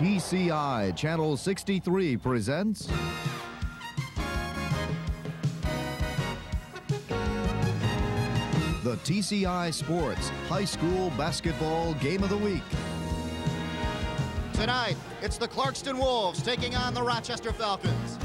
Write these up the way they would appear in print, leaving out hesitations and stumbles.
TCI Channel 63 presents the TCI Sports High School Basketball Game of the Week. Tonight, it's the Clarkston Wolves taking on the Rochester Falcons.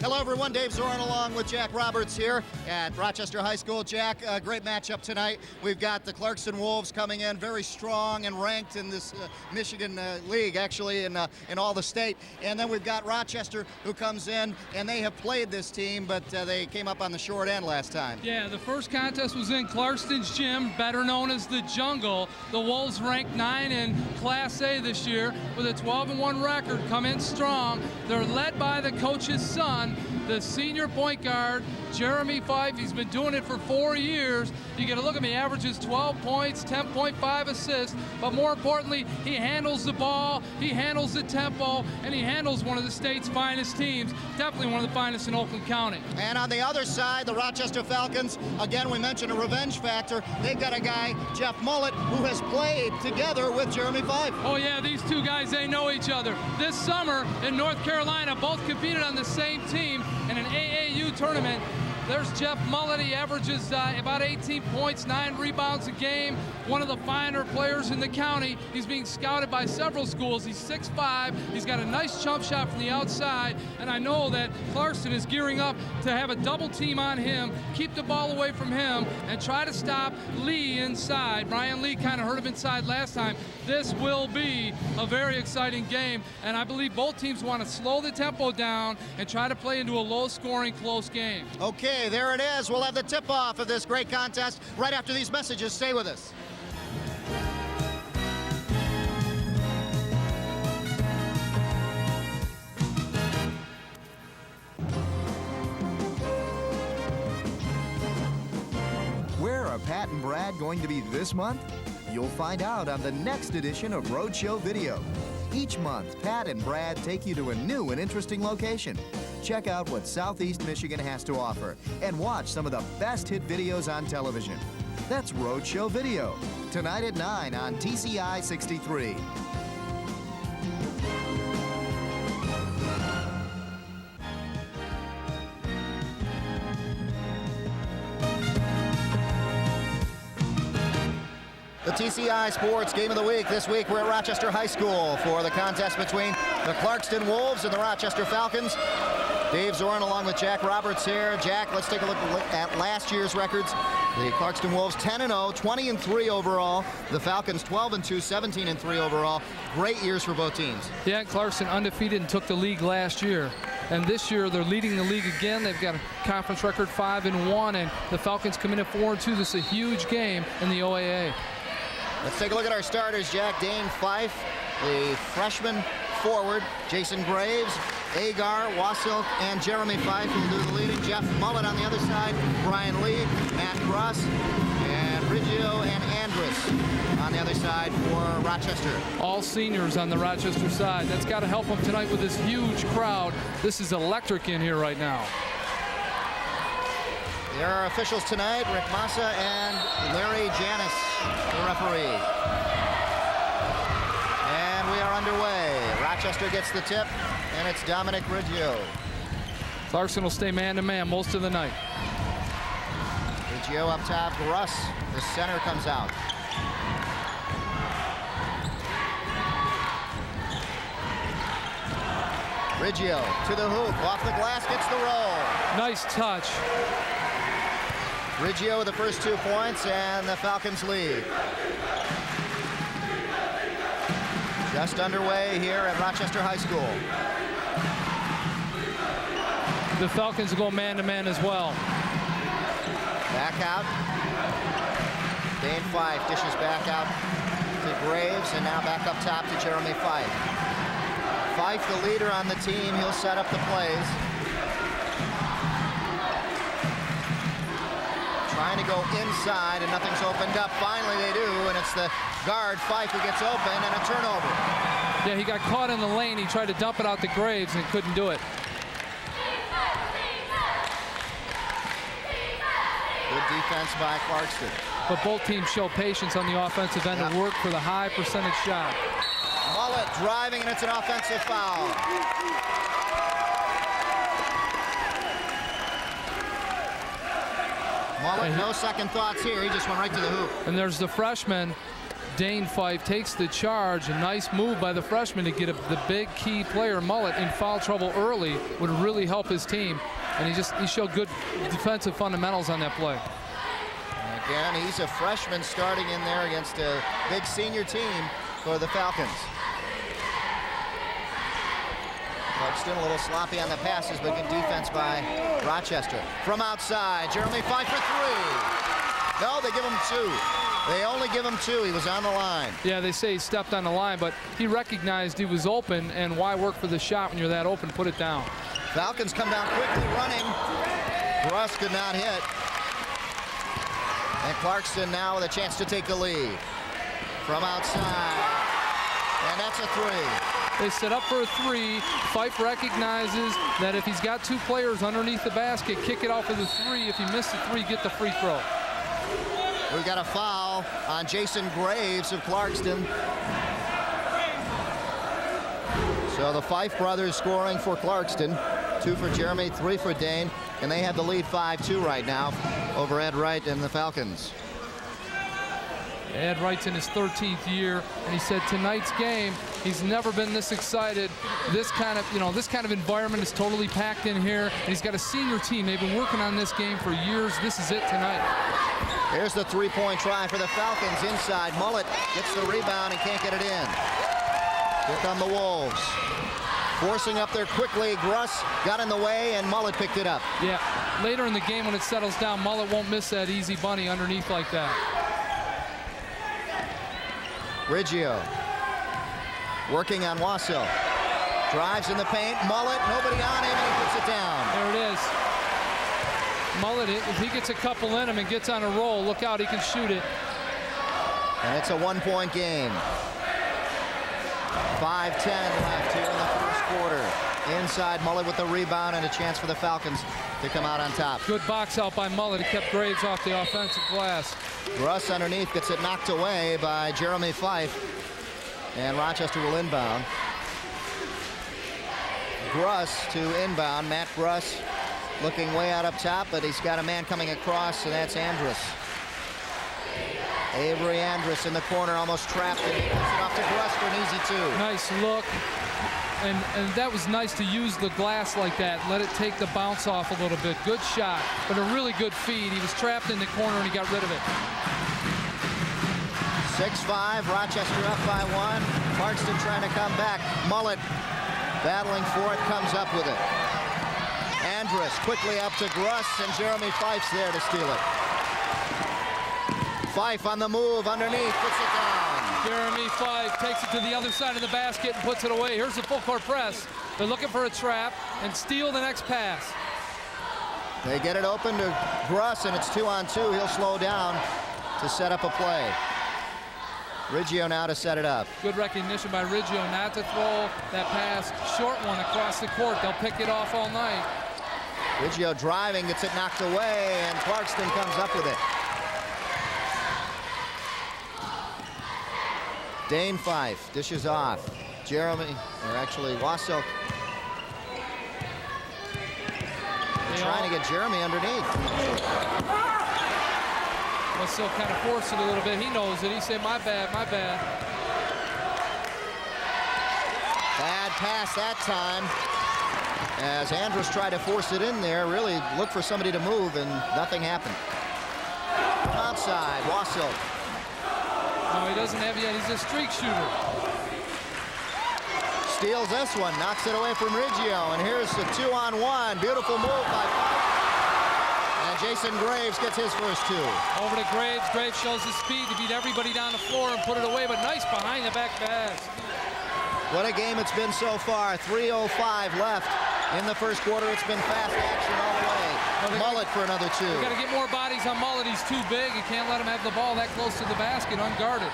Hello, everyone. Dave Zoran along with Jack Roberts here at Rochester High School. Jack, a great matchup tonight. We've got the Clarkston Wolves coming in very strong and ranked in this Michigan league, actually, in all the state. And then we've got Rochester, who comes in, and they have played this team, but they came up on the short end last time. Yeah, the first contest was in Clarkston's gym, better known as the Jungle. The Wolves ranked 9 in Class A this year with a 12-1 record, come in strong. They're led by the coach's son, the senior point guard, Jeremy Fife. He's been doing it for 4 years. You get a look at him, he averages 12 points, 10.5 assists, but more importantly, he handles the ball, he handles the tempo, and he handles one of the state's finest teams, definitely one of the finest in Oakland County. And on the other side, the Rochester Falcons, again, we mentioned a revenge factor. They've got a guy, Jeff Mullet, who has played together with Jeremy Fife. Oh yeah, these two guys, they know each other. This summer in North Carolina, both competed on the same team in an AAU tournament. There's Jeff Mullet. He averages about 18 points, 9 rebounds a game. One of the finer players in the county. He's being scouted by several schools. He's 6'5". He's got a nice jump shot from the outside. And I know that Clarkston is gearing up to have a double team on him, keep the ball away from him, and try to stop Lee inside. Brian Lee kind of hurt him inside last time. This will be a very exciting game. And I believe both teams want to slow the tempo down and try to play into a low-scoring, close game. Okay, there it is. We'll have the tip-off of this great contest right after these messages. Stay with us. Where are Pat and Brad going to be this month? You'll find out on the next edition of Roadshow Video. Each month, Pat and Brad take you to a new and interesting location. Check out what Southeast Michigan has to offer and watch some of the best hit videos on television. That's Roadshow Video, tonight at 9 on TCI 63. The TCI Sports Game of the Week. This week we're at Rochester High School for the contest between the Clarkston Wolves and the Rochester Falcons. Dave Zoran along with Jack Roberts here. Jack, let's take a look at last year's records. The Clarkston Wolves 10-0, 20-3 overall. The Falcons 12-2, 17-3 overall. Great years for both teams. Yeah, Clarkston undefeated and took the league last year. And this year they're leading the league again. They've got a conference record 5-1, and the Falcons come in at 4-2. This is a huge game in the OAA. Let's take a look at our starters. Jack, Dane Fife, the freshman forward, Jason Graves, Agar, Wassilk, and Jeremy Fife will do the leading. Jeff Mullet on the other side, Brian Lee, Matt Cross, and Riggio and Andrus on the other side for Rochester. All seniors on the Rochester side. That's got to help them tonight with this huge crowd. This is electric in here right now. There are officials tonight, Rick Massa and Larry Janis, the referee. And we are underway. Rochester gets the tip, and it's Dominic Riggio. Clarkston will stay man-to-man most of the night. Riggio up top, Russ, the center, comes out. Riggio to the hoop, off the glass, gets the roll. Nice touch. Riggio with the first 2 points, and the Falcons lead. Just underway here at Rochester High School. The Falcons go man-to-man as well. Back out. Dane Fife dishes back out to Graves, and now back up top to Jeremy Fife. Fife, the leader on the team, he'll set up the plays. Trying to go inside, and nothing's opened up. Finally they do, and it's the guard, Fife, who gets open, and a turnover. Yeah, he got caught in the lane. He tried to dump it out to Graves and couldn't do it. Good defense by Clarkston. But both teams show patience on the offensive end and work for the high percentage shot. Mullet driving, and it's an offensive foul. Mullet, no second thoughts here. He just went right to the hoop. And there's the freshman, Dane Fife, takes the charge. A nice move by the freshman to get the big key player, Mullet, in foul trouble early would really help his team. And he showed good defensive fundamentals on that play. Again, he's a freshman starting in there against a big senior team for the Falcons. Clarkston a little sloppy on the passes, but good defense by Rochester. From outside, Jeremy Fife for three. No, they give him two. They only give him two. He was on the line. Yeah, they say he stepped on the line, but he recognized he was open, and why work for the shot when you're that open? Put it down. Falcons come down quickly running. Russ could not hit. And Clarkston now with a chance to take the lead. From outside. And that's a three. They set up for a three. Fife recognizes that if he's got two players underneath the basket, kick it off with a three. If he missed the three, get the free throw. We've got a foul on Jason Graves of Clarkston. So the Fife brothers scoring for Clarkston. 2 for Jeremy, 3 for Dane. And they have the lead 5-2 right now over Ed Wright and the Falcons. Ed Wright's in his 13th year, and he said tonight's game, he's never been this excited. This kind of environment is totally packed in here, and he's got a senior team. They've been working on this game for years. This is it tonight. Here's the three-point try for the Falcons inside. Mullet gets the rebound and can't get it in. Here come the Wolves. Forcing up there quickly. Gruss got in the way, and Mullet picked it up. Yeah, later in the game when it settles down, Mullet won't miss that easy bunny underneath like that. Riggio working on Wasil. Drives in the paint. Mullet, nobody on him, and he puts it down. There it is. Mullet, if he gets a couple in him and gets on a roll, look out, he can shoot it. And it's a one-point game. 5:10 left here in the first quarter. Inside, Mullet with the rebound and a chance for the Falcons to come out on top. Good box out by Mullet. He kept Graves off the offensive glass. Russ underneath gets it knocked away by Jeremy Fife. And Rochester will inbound. Gruss to inbound. Matt Gruss looking way out up top, but he's got a man coming across, and that's Andrus. Avery Andrus in the corner, almost trapped, and he puts it off to Gruss for an easy two. Nice look. And that was nice to use the glass like that. Let it take the bounce off a little bit. Good shot, but a really good feed. He was trapped in the corner, and he got rid of it. 6-5, Rochester up by 1. Clarkston trying to come back. Mullet battling for it, comes up with it. Andrus quickly up to Gruss, and Jeremy Fife's there to steal it. Fife on the move underneath, puts it down. Jeremy Fife takes it to the other side of the basket and puts it away. Here's the full court press. They're looking for a trap and steal the next pass. They get it open to Gruss, and it's 2-on-2. He'll slow down to set up a play. Riggio now to set it up. Good recognition by Riggio not to throw that pass, short one across the court. They'll pick it off all night. Riggio driving, gets it knocked away, and Clarkston comes up with it. Dane Fife dishes off. Jeremy, or actually Wasil, trying to get Jeremy underneath. Wasil kind of forced it a little bit. He knows it. He said, my bad, my bad. Bad pass that time. As Andrus tried to force it in there, really looked for somebody to move, and nothing happened. From outside, Wasil. No, he doesn't have yet. He's a streak shooter. Steals this one, knocks it away from Riggio, and here's the 2-on-1. Beautiful move by Fife. And Jason Graves gets his first two. Over to Graves. Graves shows his speed to beat everybody down the floor and put it away, but nice behind the back pass. What a game it's been so far. 3:05 left in the first quarter. It's been fast action all the way. Mullet for another two. You got to get more bodies on Mullet. He's too big. You can't let him have the ball that close to the basket unguarded.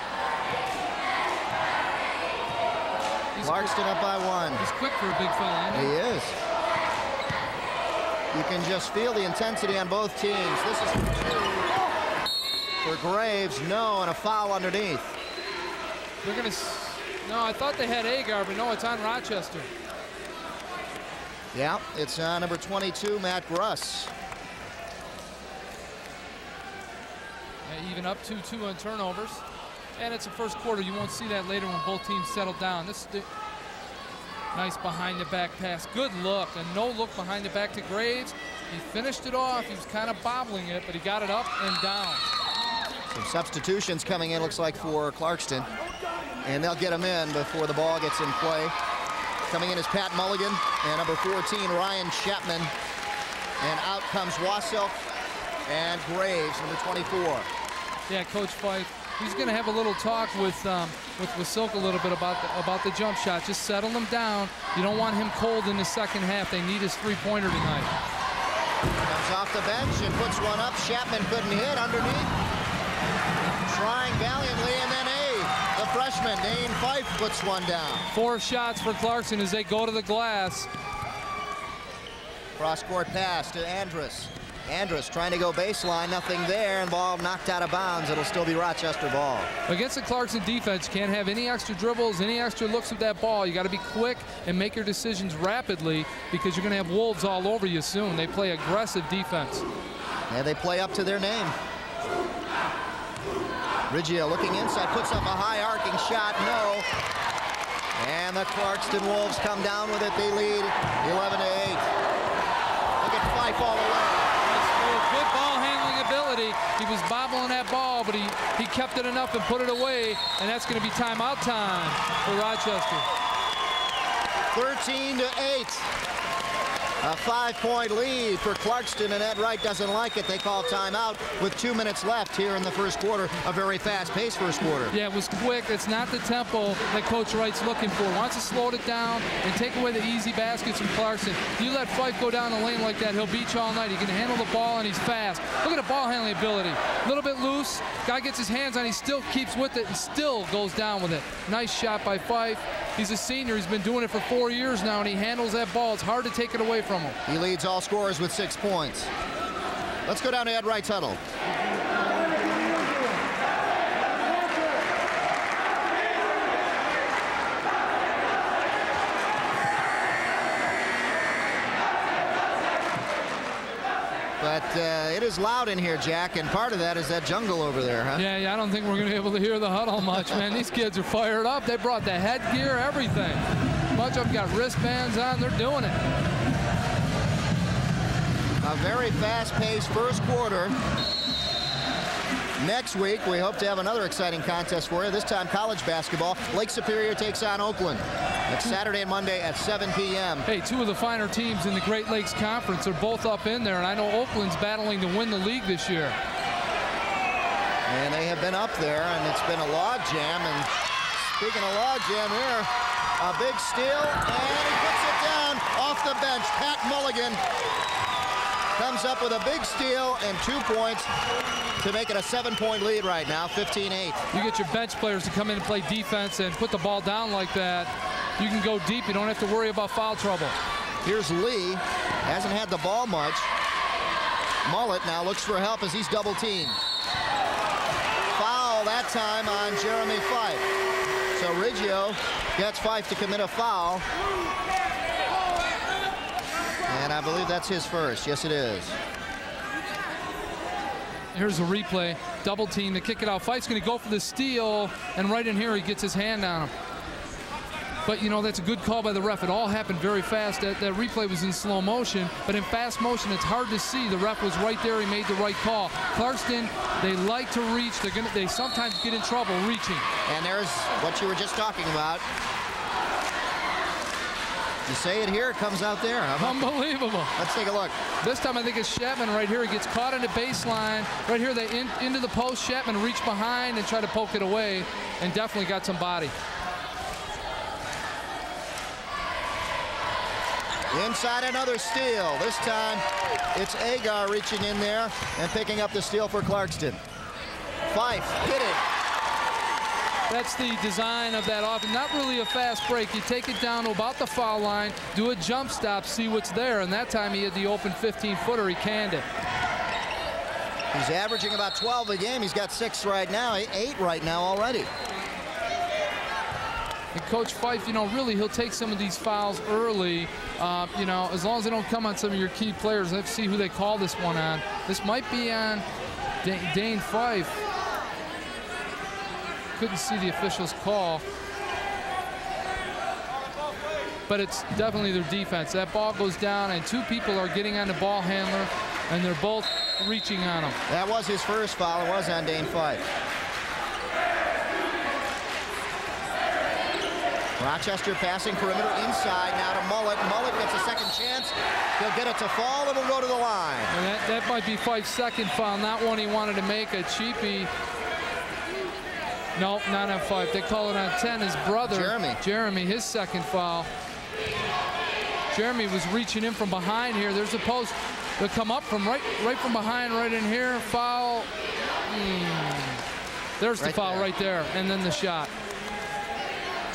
Clarkston up by 1. He's quick for a big fella, isn't he? He is. You can just feel the intensity on both teams. This is for Graves. No, and a foul underneath. They're going to No, I thought they had Agar, but no, it's on Rochester. Yeah, it's number 22, Matt Gruss. Yeah, even up 2-2 on turnovers. And it's the first quarter. You won't see that later when both teams settle down. This is nice behind the back pass. Good look. A no look behind the back to Graves. He finished it off. He was kind of bobbling it, but he got it up and down. Some substitutions coming in, looks like, for Clarkston. And they'll get him in before the ball gets in play. Coming in is Pat Mulligan and number 14, Ryan Chapman. And out comes Wasselk and Graves, number 24. Yeah, Coach Fife, he's going to have a little talk with Wasselk a little bit about the jump shot. Just settle him down. You don't want him cold in the second half. They need his three-pointer tonight. Comes off the bench and puts one up. Chapman couldn't hit underneath. Trying valiantly, and then the freshman, Dane Fife, puts one down. 4 shots for Clarkston as they go to the glass. Cross-court pass to Andrus. Andrus trying to go baseline, nothing there, and ball knocked out of bounds. It'll still be Rochester ball. Against the Clarkston defense, you can't have any extra dribbles, any extra looks with that ball. You got to be quick and make your decisions rapidly because you're going to have wolves all over you soon. They play aggressive defense. Yeah, they play up to their name. Riggio looking inside, puts up a high arcing shot, no. And the Clarkston Wolves come down with it. They lead 11-8. Look at Fife all the way. Good ball handling ability. He was bobbling that ball, but he kept it enough and put it away, and that's going to be timeout time for Rochester. 13-8. A 5-point lead for Clarkston, and Ed Wright doesn't like it. They call timeout with 2 minutes left here in the first quarter. A very fast-paced first quarter. Yeah, it was quick. It's not the tempo that Coach Wright's looking for. Wants to slow it down and take away the easy baskets from Clarkston. You let Fife go down the lane like that, he'll beat you all night. He can handle the ball, and he's fast. Look at the ball handling ability. A little bit loose. Guy gets his hands on it. He still keeps with it and still goes down with it. Nice shot by Fife. He's a senior. He's been doing it for 4 years now, and he handles that ball. It's hard to take it away from him. He leads all scorers with 6 points. Let's go down to Ed Wright's huddle. But it is loud in here, Jack, and part of that is that jungle over there, huh? Yeah, I don't think we're going to be able to hear the huddle much, man. These kids are fired up. They brought the headgear, everything. A bunch of them got wristbands on. They're doing it. A very fast-paced first quarter. Next week, we hope to have another exciting contest for you. This time, college basketball. Lake Superior takes on Oakland. It's Saturday and Monday at 7 p.m. Hey, 2 of the finer teams in the Great Lakes Conference are both up in there, and I know Oakland's battling to win the league this year. And they have been up there, and it's been a log jam. And speaking of log jam here, a big steal, and he puts it down off the bench. Pat Mulligan comes up with a big steal and 2 points to make it a 7-point lead right now, 15-8. You get your bench players to come in and play defense and put the ball down like that. You can go deep. You don't have to worry about foul trouble. Here's Lee. Hasn't had the ball much. Mullet now looks for help as he's double-teamed. Foul that time on Jeremy Fife. So Riggio gets Fife to commit a foul. And I believe that's his first. Yes, it is. Here's a replay. Double team to kick it out. Fife's going to go for the steal, and right in here he gets his hand on him. But, you know, that's a good call by the ref. It all happened very fast. That replay was in slow motion, but in fast motion, it's hard to see. The ref was right there. He made the right call. Clarkston, they like to reach. They sometimes get in trouble reaching. And there's what you were just talking about. You say it here, it comes out there. Unbelievable. Let's take a look. This time I think it's Chapman right here. He gets caught in the baseline. Right here, they into the post. Chapman reached behind and tried to poke it away, and definitely got some body. Inside another steal. This time it's Agar reaching in there and picking up the steal for Clarkston. Fife hit it. That's the design of that offense. Not really a fast break. You take it down to about the foul line, do a jump stop, see what's there. And that time he had the open 15-footer. He canned it. He's averaging about 12 a game. He's got 6 right now, 8 right now already. And Coach Fife, you know, really he'll take some of these fouls early, you know, as long as they don't come on some of your key players. Let's see who they call this one on. This might be on Dane Fife. Couldn't see the official's call. But it's definitely their defense. That ball goes down, and two people are getting on the ball handler, and they're both reaching on him. That was his first foul. It was on Dane Fife. Rochester passing perimeter inside now to Mullet. Mullet gets a second chance. He'll get it to fall. It'll go to the line. And that might be Fife's second foul, not one he wanted to make, a cheapie. Nope, not on Fife. They call it on 10. His brother, Jeremy, his second foul. Jeremy was reaching in from behind here. There's a post. They'll come up from right from behind, right in here. Foul. There's the foul right there, and then the shot.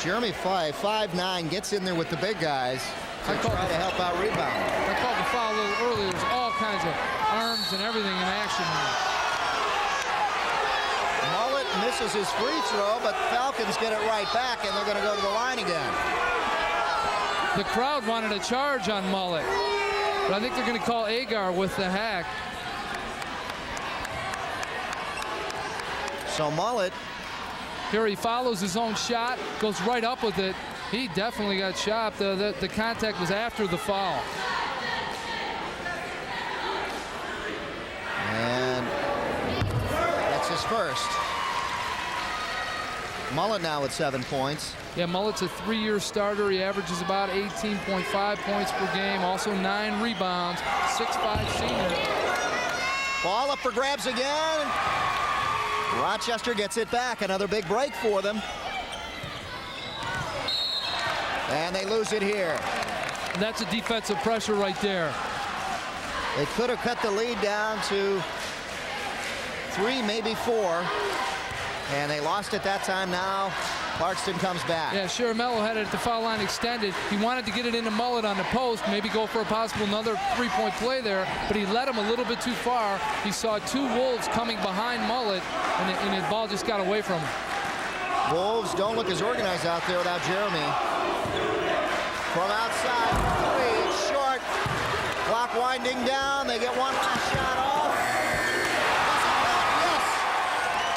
Jeremy Fife, 5'9", gets in there with the big guys to try to help out rebound. I called the foul a little earlier. There's all kinds of arms and everything in action here. Mullet misses his free throw, but Falcons get it right back, and they're going to go to the line again. The crowd wanted a charge on Mullet, but I think they're going to call Agar with the hack. So Mullet. Here he follows his own shot, goes right up with it. He definitely got chopped. The contact was after the foul. And that's his first. Mullet now with 7 points. Yeah, Mullet's a 3-year starter. He averages about 18.5 points per game. Also 9 rebounds, 6'5" senior. Ball up for grabs again. Rochester gets it back. Another big break for them. And they lose it here. And that's a defensive pressure right there. They could have cut the lead down to 3, maybe 4. And they lost it that time. Now Clarkston comes back. Yeah, Shiramello had it at the foul line extended. He wanted to get it into Mullet on the post, maybe go for a possible another 3-point play there, but he led him a little bit too far. He saw 2 Wolves coming behind Mullet, and the ball just got away from him. Wolves don't look as organized out there without Jeremy. From outside, 3, it's short. Clock winding down. They get one last shot off.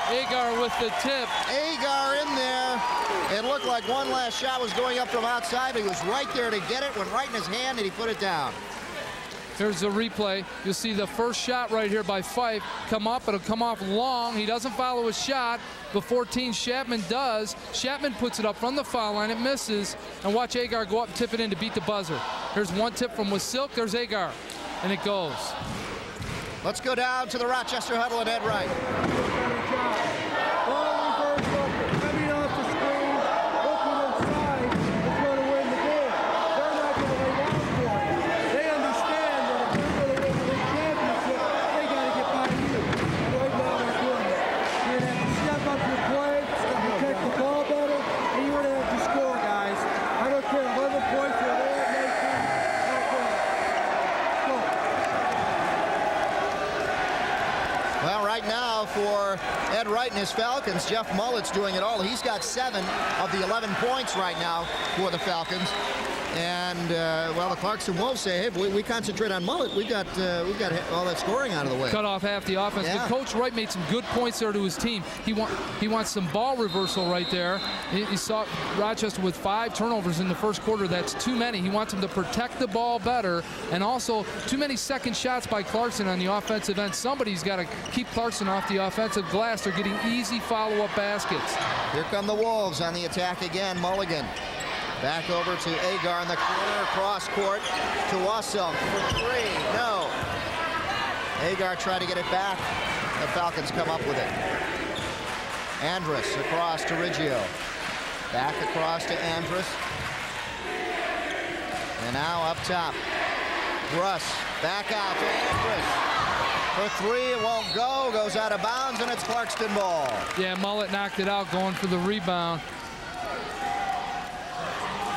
Agar with the tip. Agar in there. It looked like one last shot was going up from outside, but he was right there to get it, went right in his hand, and he put it down. Here's the replay. You'll see the first shot right here by Fife come up. It'll come off long. He doesn't follow his shot. The 14 Chapman does. Chapman puts it up from the foul line. It misses. And watch Agar go up and tip it in to beat the buzzer. Here's one tip from Wasilk. There's Agar. And it goes. Let's go down to the Rochester huddle and Ed Wright. For Ed Wright and his Falcons, Jeff Mullet's doing it all. He's got 7 of the 11 points right now for the Falcons. And, well, the Clarkston Wolves say, hey, if we concentrate on Mullet, we got all that scoring out of the way. Cut off half the offense. Yeah. But Coach Wright made some good points there to his team. He wants some ball reversal right there. He saw Rochester with 5 turnovers in the first quarter. That's too many. He wants them to protect the ball better, and also too many second shots by Clarkston on the offensive end. Somebody's got to keep Clarkston off the offensive glass. They're getting easy follow-up baskets. Here come the Wolves on the attack again. Mulligan. Back over to Agar in the corner, cross court to Wasilk for 3. No. Agar tried to get it back. The Falcons come up with it. Andrus across to Riggio. Back across to Andrus. And now up top. Russ back out to Andrus. For 3, it won't go. Goes out of bounds, and it's Clarkston ball. Yeah, Mullet knocked it out going for the rebound.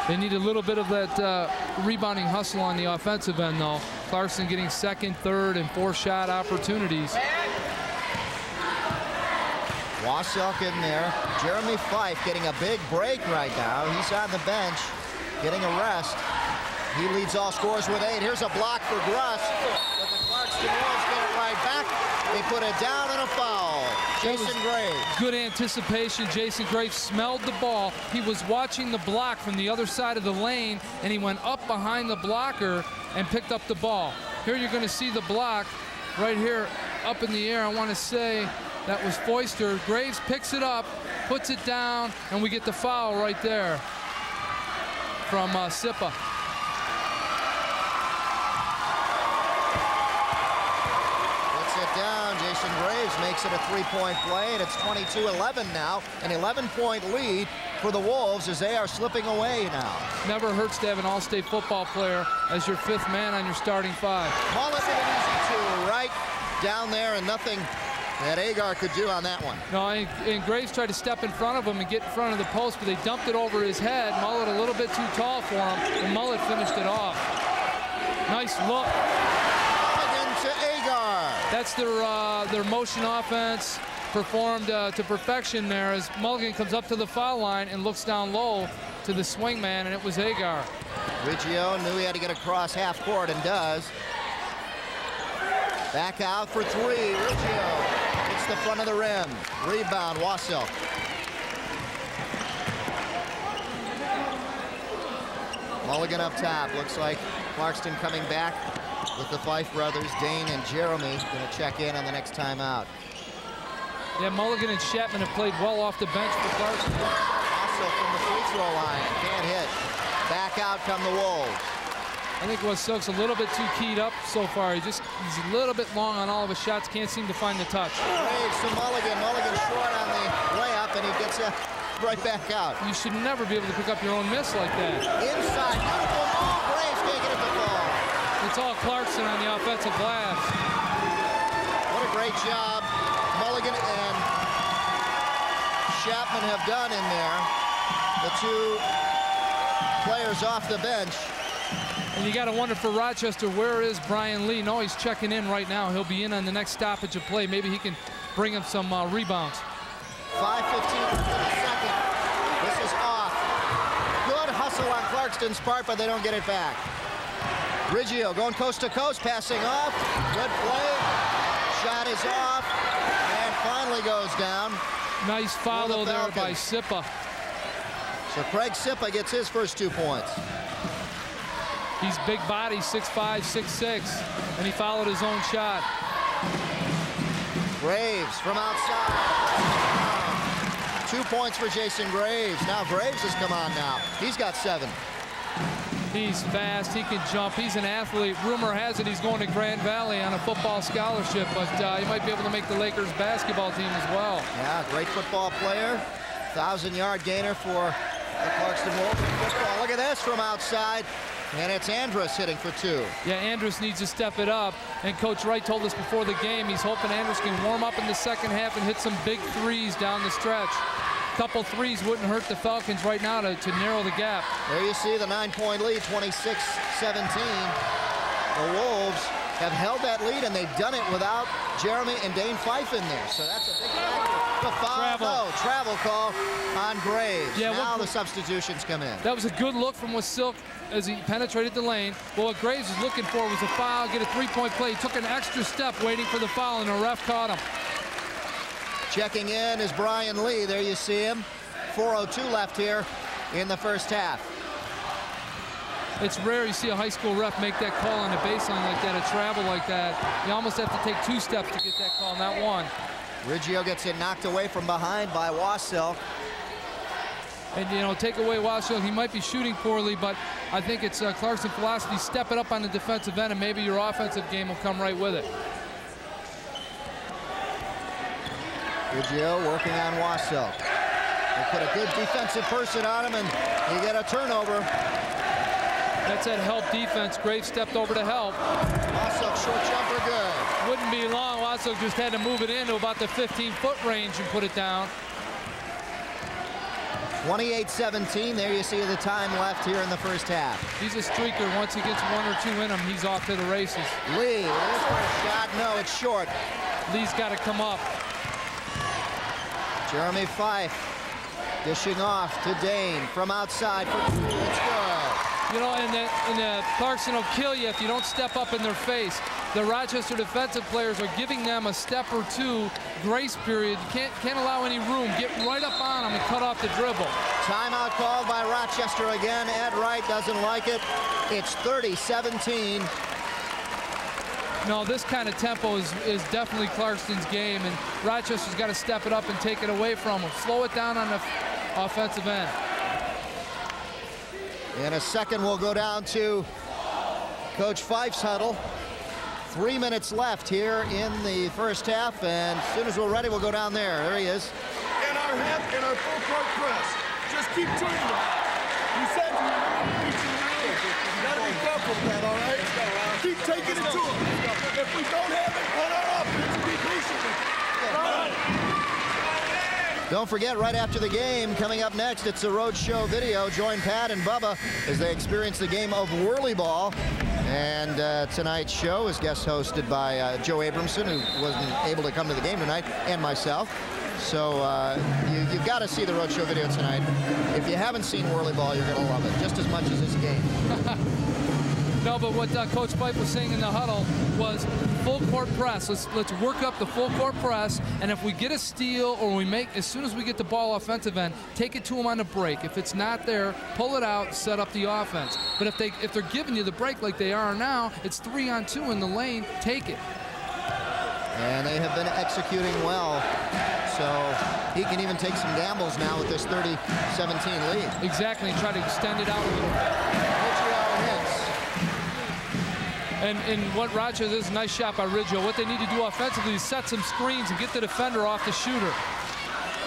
They need a little bit of that rebounding hustle on the offensive end, though. Clarkston getting 2nd, 3rd, and 4th shot opportunities. Wasilk in there. Jeremy Fife getting a big break right now. He's on the bench, getting a rest. He leads all scorers with 8. Here's a block for Gruss, but the Clarkston Wolves get it right back. They put it down and a foul. Jason Graves. Good anticipation. Jason Graves smelled the ball. He was watching the block from the other side of the lane, and he went up behind the blocker and picked up the ball. Here you're going to see the block right here up in the air. I want to say that was Foister. Graves picks it up, puts it down, and we get the foul right there from Sippa. Down. Jason Graves makes it a 3-point play, and it's 22-11 now. An 11-point lead for the Wolves as they are slipping away now. Never hurts to have an all-state football player as your 5th man on your starting 5. Call it an easy 2 right down there, and nothing that Agar could do on that one. No, and Graves tried to step in front of him and get in front of the post, but they dumped it over his head. Mullet a little bit too tall for him, and Mullet finished it off. Nice look. That's their motion offense performed to perfection there as Mulligan comes up to the foul line and looks down low to the swing man, and it was Agar. Riggio knew he had to get across half court and does. Back out for 3. Riggio hits the front of the rim. Rebound, Wasilk. Mulligan up top. Looks like Clarkston coming back with the Fife brothers, Dane and Jeremy, going to check in on the next timeout. Yeah, Mulligan and Chapman have played well off the bench for Clarkston. Also from the free throw line, can't hit. Back out come the Wolves. I think Wasilk's a little bit too keyed up so far. He's a little bit long on all of his shots, can't seem to find the touch. Graves to Mulligan. Mulligan short on the layup, and he gets right back out. You should never be able to pick up your own miss like that. Inside, beautiful move. Graves can't get it to fall. It's all Clarkston on the offensive glass. What a great job Mulligan and Chapman have done in there. The 2 players off the bench. And you got to wonder for Rochester, where is Brian Lee? No, he's checking in right now. He'll be in on the next stoppage of play. Maybe he can bring him some rebounds. 5:15 in the second. This is off. Good hustle on Clarkston's part, but they don't get it back. Riggio going coast to coast, passing off. Good play. Shot is off, and finally goes down. Nice follow there by Sippa. So Craig Sippa gets his first 2 points. He's big body, 6'5", 6'6", and he followed his own shot. Graves from outside. 2 points for Jason Graves. Now Graves has come on now. He's got 7. He's fast, he can jump, he's an athlete. Rumor has it he's going to Grand Valley on a football scholarship, but he might be able to make the Lakers basketball team as well. Yeah, great football player. 1,000-yard gainer for the Clarkston Wolves. Football. Look at this from outside. And it's Andrus hitting for 2. Yeah, Andrus needs to step it up. And Coach Wright told us before the game he's hoping Andrus can warm up in the second half and hit some big threes down the stretch. Couple threes wouldn't hurt the Falcons right now to narrow the gap. There you see the 9-point lead, 26-17. The Wolves have held that lead, and they've done it without Jeremy and Dane Fife in there. So that's a big factor. The foul, travel call on Graves. Yeah, now the substitutions come in. That was a good look from Wasilk as he penetrated the lane. Well, what Graves was looking for was a foul, get a 3-point play. He took an extra step waiting for the foul, and the ref caught him. Checking in is Brian Lee. There you see him. 4:02 left here in the first half. It's rare you see a high school ref make that call on a baseline like that, a travel like that. You almost have to take 2 steps to get that call, not 1. Riggio gets it knocked away from behind by Wasilk. And, you know, take away Wasilk, he might be shooting poorly, but I think it's Clarkston philosophy, step it up on the defensive end, and maybe your offensive game will come right with it. Riggio working on Wasilk. They put a good defensive person on him, and you get a turnover. That's that help defense. Graves stepped over to help. Wasilk short jumper good. Wouldn't be long. Wasilk just had to move it into about the 15-foot range and put it down. 28-17. There you see the time left here in the first half. He's a streaker. Once he gets 1 or 2 in him, he's off to the races. Lee, this first shot, no, it's short. Lee's got to come up. Jeremy Fife dishing off to Dane from outside for two. It's good. You know, and the Clarkston will kill you if you don't step up in their face. The Rochester defensive players are giving them a step or two grace period. You can't allow any room. Get right up on them and cut off the dribble. Timeout called by Rochester again. Ed Wright doesn't like it. It's 30-17. No, this kind of tempo is definitely Clarkston's game, and Rochester's got to step it up and take it away from them. Slow it down on the offensive end. In a second, we'll go down to Coach Fife's huddle. 3 minutes left here in the first half, and as soon as we're ready, we'll go down there. There he is. In our half, in our full court press. Just keep turning it. You said you gotta be careful with that, all right? Keep taking it to him. If we don't have it, on our offense, be patient with it. All right. Don't forget, right after the game, coming up next, it's a road show video. Join Pat and Bubba as they experience the game of whirly ball. And tonight's show is guest hosted by Joe Abramson, who wasn't able to come to the game tonight, and myself. So you've got to see the road show video tonight. If you haven't seen whirly ball, you're going to love it just as much as this game. No, but what Coach Fife was saying in the huddle was full court press. Let's work up the full court press, and if we get a steal or we make, as soon as we get the ball offensive end, take it to them on the break. If it's not there, pull it out, set up the offense. But if they're giving you the break like they are now, it's 3-on-2 in the lane. Take it. And they have been executing well. So he can even take some gambles now with this 30-17 lead. Exactly, and try to extend it out a little bit. And what Rochester, this is a nice shot by Riggio. What they need to do offensively is set some screens and get the defender off the shooter.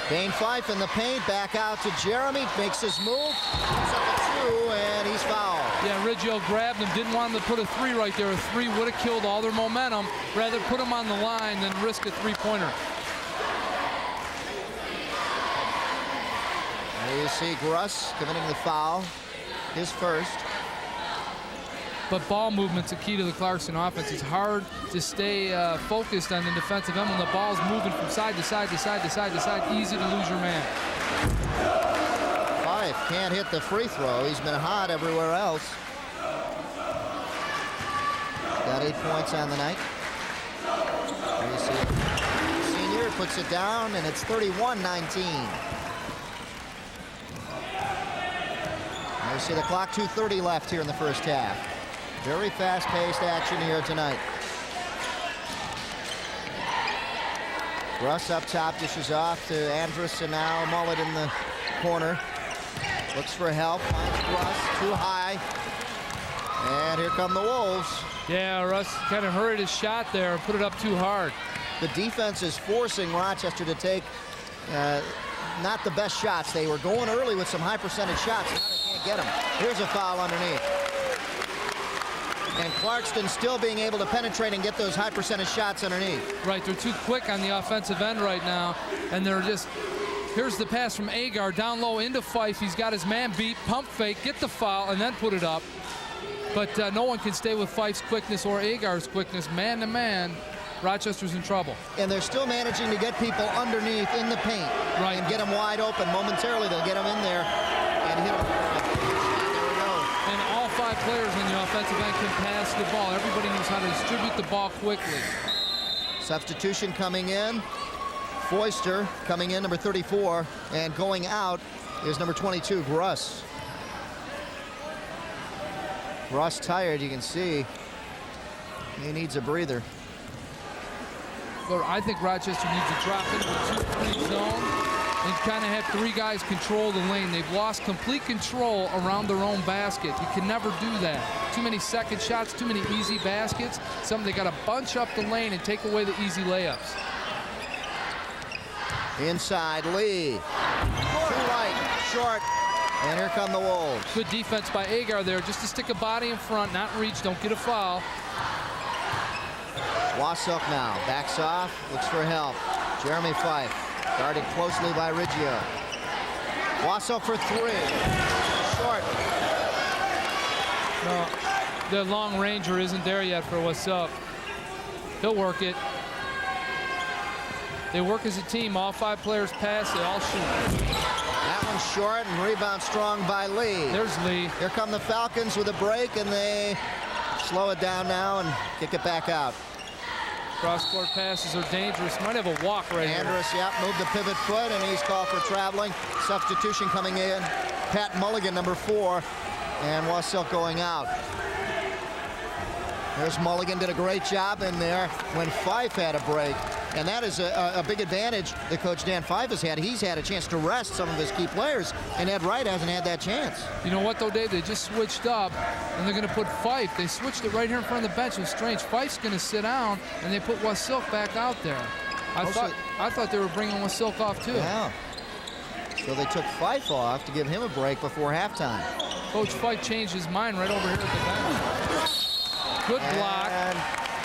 Dane Fife in the paint, back out to Jeremy, makes his move, puts up a two, and he's fouled. Yeah, Riggio grabbed him, didn't want him to put a three right there. A three would have killed all their momentum. Rather put him on the line than risk a three-pointer. There you see Gruss committing the foul, his first. But ball movement's a key to the Clarkston offense. It's hard to stay focused on the defensive end when the ball's moving from side to side to side to side to side. Easy to lose your man. Fife can't hit the free throw. He's been hot everywhere else. Got 8 points on the night. There you see it. Senior puts it down, and it's 31-19. There you see the clock, 2:30 left here in the first half. Very fast-paced action here tonight. Russ up top, dishes off to Andrus, and now Mullet in the corner. Looks for help, finds Russ, too high. And here come the Wolves. Yeah, Russ kind of hurried his shot there and put it up too hard. The defense is forcing Rochester to take not the best shots. They were going early with some high percentage shots. Now they can't get them. Here's a foul underneath. And Clarkston still being able to penetrate and get those high percentage shots underneath. Right, they're too quick on the offensive end right now, and they're just, here's the pass from Agar, down low into Fife. He's got his man beat, pump fake, get the foul, and then put it up. But no one can stay with Fife's quickness or Agar's quickness. Man to man, Rochester's in trouble. And they're still managing to get people underneath in the paint. Right. And get them wide open. Momentarily, they'll get them in there and hit them. And all five players on the offensive end can pass the ball. Everybody knows how to distribute the ball quickly. Substitution coming in. Foister coming in, number 34. And going out is number 22, Gruss. Gruss tired, you can see. He needs a breather. But I think Rochester needs to drop into the 2-3 zone and kind of have three guys control the lane. They've lost complete control around their own basket. You can never do that. Too many second shots, too many easy baskets. Something they got to bunch up the lane and take away the easy layups. Inside, Lee. Too light, short, and here come the Wolves. Good defense by Agar there, just to stick a body in front, not reach, don't get a foul. Wassilk now, backs off, looks for help. Jeremy Fife, guarded closely by Riggio. Wassilk for three, short. No, the long ranger isn't there yet for Wassilk. He'll work it. They work as a team. All 5 players pass. They all shoot. That one's short and rebound strong by Lee. There's Lee. Here come the Falcons with a break, and they slow it down now and kick it back out. Cross-court passes are dangerous. Might have a walk right here. Andrus, yep, moved the pivot foot, and he's called for traveling. Substitution coming in. Pat Mulligan, number 4, and Wasilk going out. There's Mulligan, did a great job in there when Fife had a break. And that is a big advantage that Coach Dan Fife has had. He's had a chance to rest some of his key players, and Ed Wright hasn't had that chance. You know what, though, Dave? They just switched up, and they're going to put Fife. They switched it right here in front of the bench. It was strange. Fife's going to sit down, and they put Wasilk back out there. I thought they were bringing Wasilk off, too. Yeah. So they took Fife off to give him a break before halftime. Coach Fife changed his mind right over here at the bench. Good block. And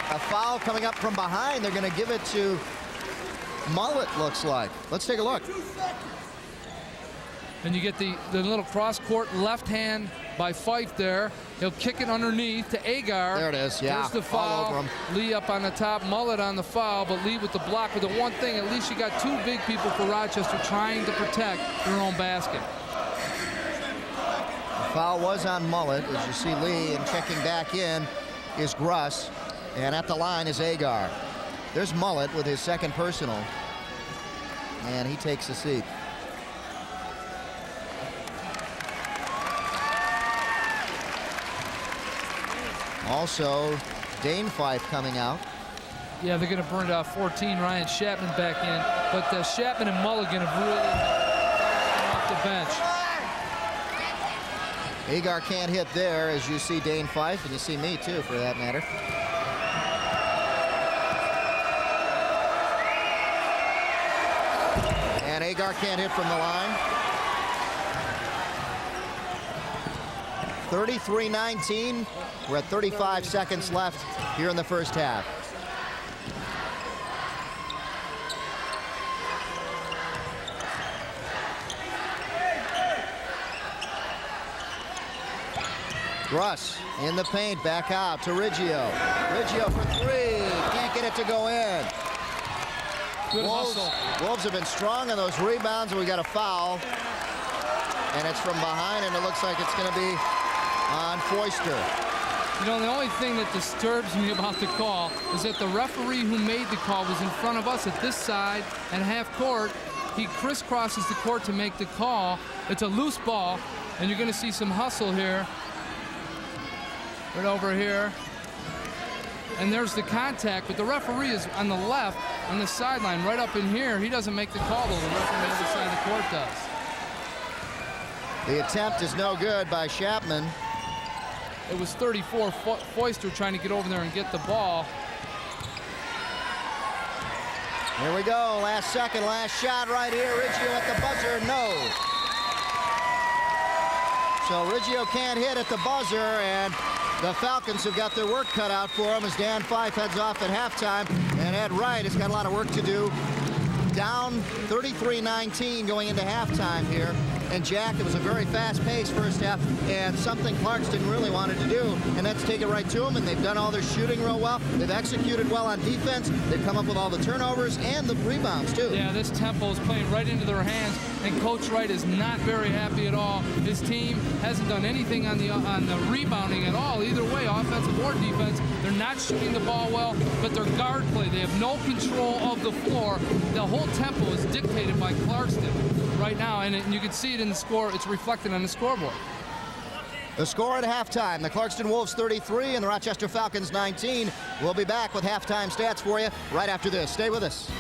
a foul coming up from behind. They're going to give it to Mullet, looks like. Let's take a look. And you get the little cross-court left hand by Fife there. He'll kick it underneath to Agar. There it is, yeah. There's the All foul. over him. Lee up on the top, Mullet on the foul, but Lee with the block. With the one thing, at least you got 2 big people for Rochester trying to protect their own basket. The foul was on Mullet, as you see Lee, and checking back in is Gruss, and at the line is Agar. There's Mullet with his 2nd personal, and he takes a seat. Also, Dane Fife coming out. Yeah, they're going to burn it out 14. Ryan Chapman back in, but Chapman and Mulligan have really off the bench. Agar can't hit there, as you see Dane Fife, and you see me too, for that matter. And Agar can't hit from the line. 33-19. We're at 35 seconds left here in the first half. Gruss in the paint, back out to Riggio. Riggio for 3, can't get it to go in. Good hustle. Wolves have been strong on those rebounds, and we got a foul. And it's from behind, and it looks like it's going to be on Foister. You know, the only thing that disturbs me about the call is that the referee who made the call was in front of us at this side and half court. He crisscrosses the court to make the call. It's a loose ball, and you're going to see some hustle here. Right over here. And there's the contact, but the referee is on the left, on the sideline, right up in here. He doesn't make the call, though. The referee on the other side of the court does. The attempt is no good by Chapman. It was 34 Foister trying to get over there and get the ball. Here we go, last second, last shot right here. Riggio at the buzzer, no. So Riggio can't hit at the buzzer, and the Falcons have got their work cut out for them as Dan Fife heads off at halftime, and Ed Wright has got a lot of work to do. Down 33-19 going into halftime here. And Jack, it was a very fast-paced first half, and something Clarkston really wanted to do, and that's take it right to them, and they've done all their shooting real well. They've executed well on defense. They've come up with all the turnovers and the rebounds, too. Yeah, this tempo is playing right into their hands, and Coach Wright is not very happy at all. His team hasn't done anything on the rebounding at all, either way, offensive or defense. They're not shooting the ball well, but their guard play, they have no control of the floor. The whole tempo is dictated by Clarkston right now, and you can see it in the score. It's reflected on the scoreboard. The score at halftime, the Clarkston Wolves 33 and the Rochester Falcons 19. We'll be back with halftime stats for you right after this. Stay with us.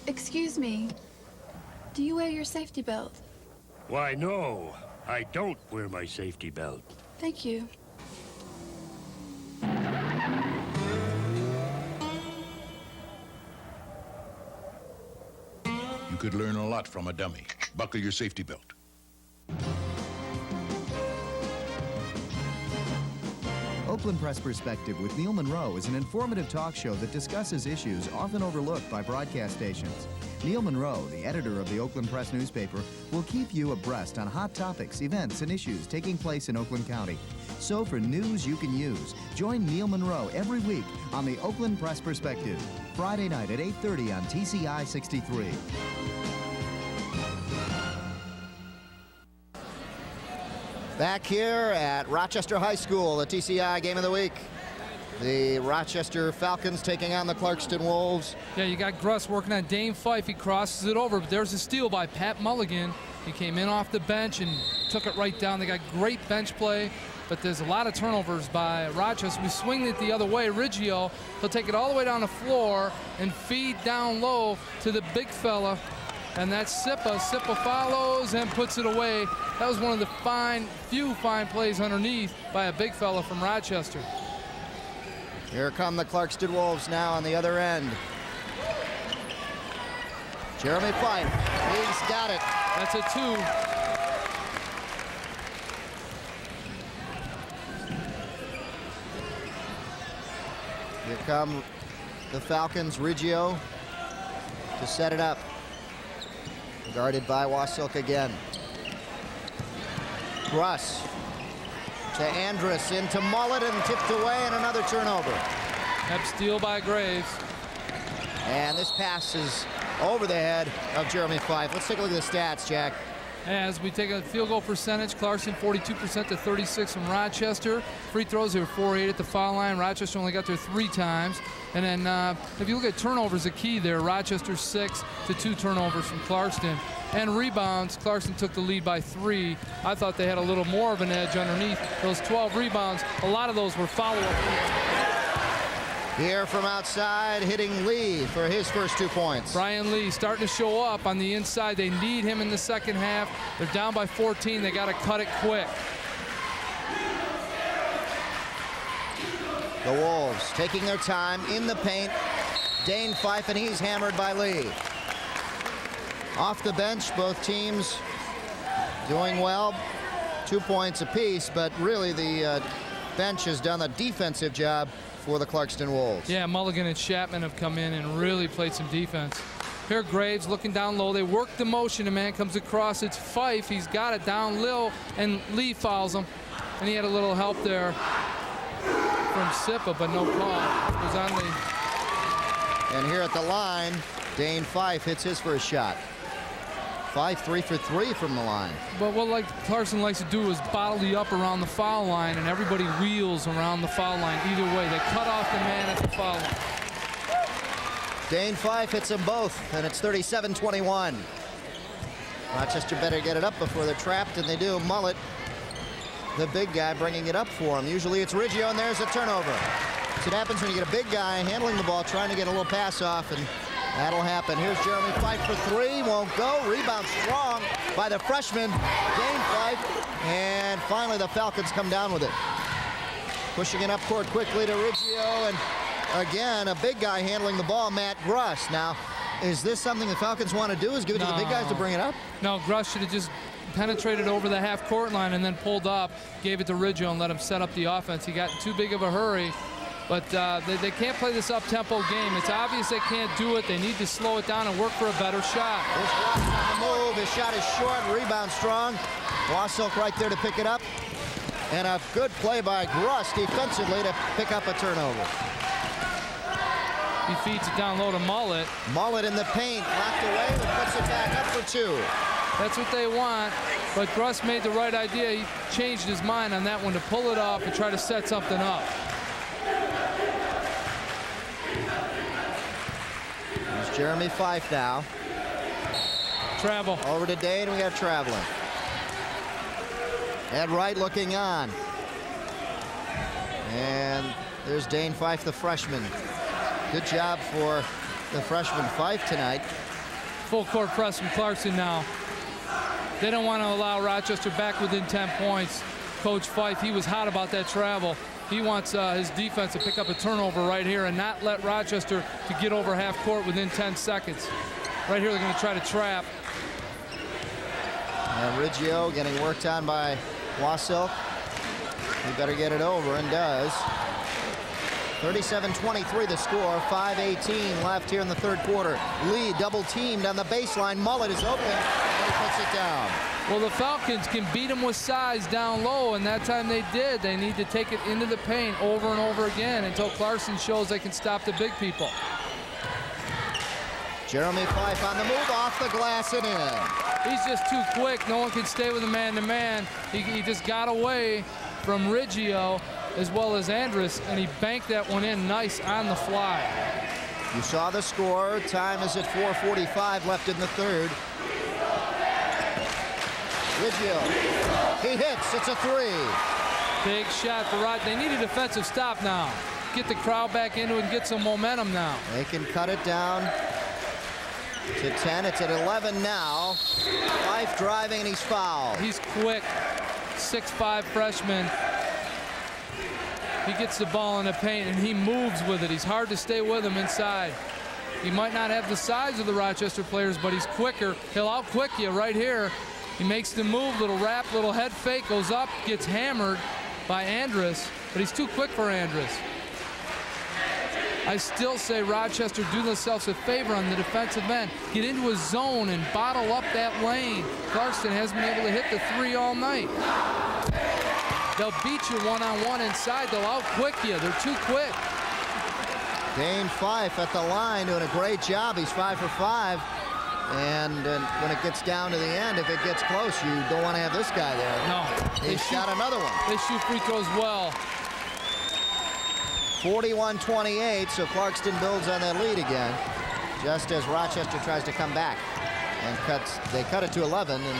Excuse me. Do you wear your safety belt? Why, no. I don't wear my safety belt. Thank you. You could learn a lot from a dummy. Buckle your safety belt. Oakland Press Perspective with Neil Monroe is an informative talk show that discusses issues often overlooked by broadcast stations. Neil Monroe, the editor of the Oakland Press newspaper, will keep you abreast on hot topics, events, and issues taking place in Oakland County. So for news you can use, join Neil Monroe every week on the Oakland Press Perspective, Friday night at 8:30 on TCI 63. Back here at Rochester High School, the TCI game of the week. The Rochester Falcons taking on the Clarkston Wolves. Yeah, you got Gruss working on Dane Fife. He crosses it over, but there's a steal by Pat Mulligan. He came in off the bench and took it right down. They got great bench play, but there's a lot of turnovers by Rochester. We swing it the other way. Riggio, he'll take it all the way down the floor and feed down low to the big fella. And that's Sippa. Sippa follows and puts it away. That was one of the few fine plays underneath by a big fella from Rochester. Here come the Clarkston Wolves now on the other end. Jeremy Fife, he's got it. That's a 2. Here come the Falcons. Riggio to set it up. Guarded by Wasilk again. Gruss to Andrus, into Mullet and tipped away, and another turnover. That steal by Graves. And this pass is over the head of Jeremy Fife. Let's take a look at the stats, Jack. As we take a field goal percentage, Clarkston 42% to 36 from Rochester. Free throws, they were 4-8 at the foul line. Rochester only got there 3 times. And then if you look at turnovers, the key there, Rochester 6 to 2 turnovers from Clarkston. And rebounds, Clarkston took the lead by 3. I thought they had a little more of an edge underneath those 12 rebounds. A lot of those were follow-up. Here from outside, hitting Lee for his first 2 points. Brian Lee starting to show up on the inside. They need him in the second half. They're down by 14. They got to cut it quick. The Wolves taking their time in the paint. Dane Fife, and he's hammered by Lee. Off the bench, both teams doing well. 2 points apiece, but really the bench has done a defensive job for the Clarkston Wolves. Yeah, Mulligan and Chapman have come in and really played some defense. Here Graves looking down low. They work the motion. A man comes across. It's Fife. He's got it down low, and Lee fouls him. And he had a little help there from Sippa, but no call. It was on the... And here at the line, Dane Fife hits his first shot. Fife 3 for 3 from the line. But what Clarkston likes to do is bottle you up around the foul line, and everybody wheels around the foul line either way. They cut off the man at the foul line. Dane Fife hits them both, and it's 37-21. Rochester better get it up before they're trapped, and they do. Mullet, the big guy, bringing it up for him. Usually it's Riggio, and there's a turnover. That's what happens when you get a big guy handling the ball, trying to get a little pass off, and that'll happen. Here's Jeremy Fife for 3. Won't go. Rebound strong by the freshman, Dane Fife. And finally, the Falcons come down with it. Pushing it up court quickly to Riggio. And again, a big guy handling the ball, Matt Gruss. Now, is this something the Falcons want to do, is give it to the big guys to bring it up? No, Gruss should have just penetrated over the half-court line and then pulled up, gave it to Riggio, and let him set up the offense. He got in too big of a hurry. But they can't play this up-tempo game. It's obvious they can't do it. They need to slow it down and work for a better shot. There's Gruss on the move. His shot is short. Rebound strong. Wasilk right there to pick it up. And a good play by Gruss defensively to pick up a turnover. He feeds it down low to Mullet. Mullet in the paint. Locked away, but puts it back up for 2. That's what they want. But Gruss made the right idea. He changed his mind on that one to pull it up and try to set something up. Jeremy Fife now. Travel. Over to Dane, we have traveling. Ed Wright looking on. And there's Dane Fife, the freshman. Good job for the freshman Fife tonight. Full court press from Clarkston now. They don't want to allow Rochester back within 10 points. Coach Fife, he was hot about that travel. He wants his defense to pick up a turnover right here and not let Rochester to get over half court within 10 seconds. Right here, they're going to try to trap. And Riggio getting worked on by Wassilk. He better get it over, and does. 37-23 the score, 5:18 left here in the third quarter. Lee double teamed on the baseline. Mullet is open, and he puts it down. Well, the Falcons can beat them with size down low, and that time they did. They need to take it into the paint over and over again until Clarkston shows they can stop the big people. Jeremy Fife on the move, off the glass and in. He's just too quick. No one can stay with a man-to-man. He just got away from Riggio as well as Andrus, and he banked that one in nice on the fly. You saw the score. Time is at 4:45 left in the third. Riggio, he hits. It's a three. Big shot for Rod. They need a defensive stop now. Get the crowd back into it and get some momentum now. They can cut it down to 10. It's at 11 now. Fife driving, and he's fouled. He's quick. 6'5" freshman. He gets the ball in the paint and he moves with it. He's hard to stay with him inside. He might not have the size of the Rochester players, but he's quicker. He'll out-quick you right here. He makes the move, little wrap, little head fake, goes up, gets hammered by Andrus, but he's too quick for Andrus. I still say Rochester do themselves a favor on the defensive end. Get into a zone and bottle up that lane. Clarkston hasn't been able to hit the three all night. They'll beat you one-on-one inside. They'll out-quick you. They're too quick. Dane Fife at the line doing a great job. He's 5 for 5. And when it gets down to the end, if it gets close, you don't want to have this guy there. No. He shot another one. They shoot free throws well. 41-28, so Clarkston builds on that lead again, just as Rochester tries to come back. And they cut it to 11 and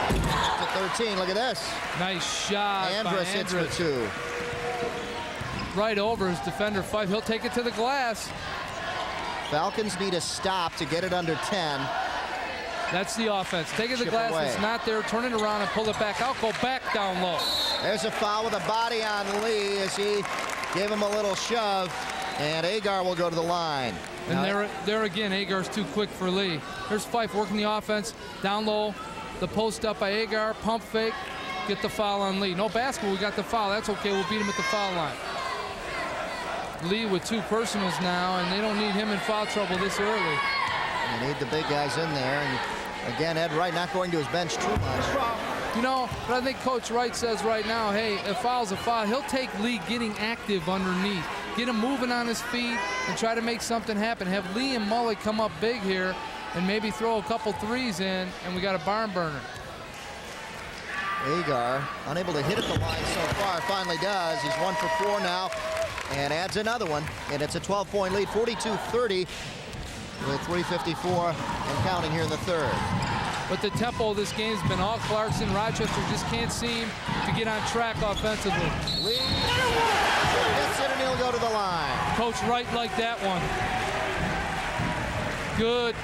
to 13. Look at this. Nice shot. Andrus hits for two. Right over his defender Fife. He'll take it to the glass. Falcons need a stop to get it under 10. That's the offense. Take it to the glass. Away. It's not there. Turn it around and pull it back out. Go back down low. There's a foul with a body on Lee as he gave him a little shove, and Agar will go to the line. And there again, Agar's too quick for Lee. Here's Fife working the offense. Down low, the post up by Agar, pump fake, get the foul on Lee. No basket, we got the foul. That's okay, we'll beat him at the foul line. Lee with two personals now, and they don't need him in foul trouble this early. They need the big guys in there, and again, Ed Wright not going to his bench too much. You know, but I think Coach Wright says right now, hey, a foul's a foul. He'll take Lee getting active underneath. Get him moving on his feet and try to make something happen. Have Lee and Mullet come up big here and maybe throw a couple threes in, and we got a barn burner. Agar unable to hit at the line so far. Finally does. He's 1 for 4 now and adds another one. And it's a 12-point lead, 42-30 with 3:54 and counting here in the third. But the tempo of this game has been all Clarkston. Rochester just can't seem to get on track offensively. Lee hits it and he'll go to the line. Coach Wright liked that one. Good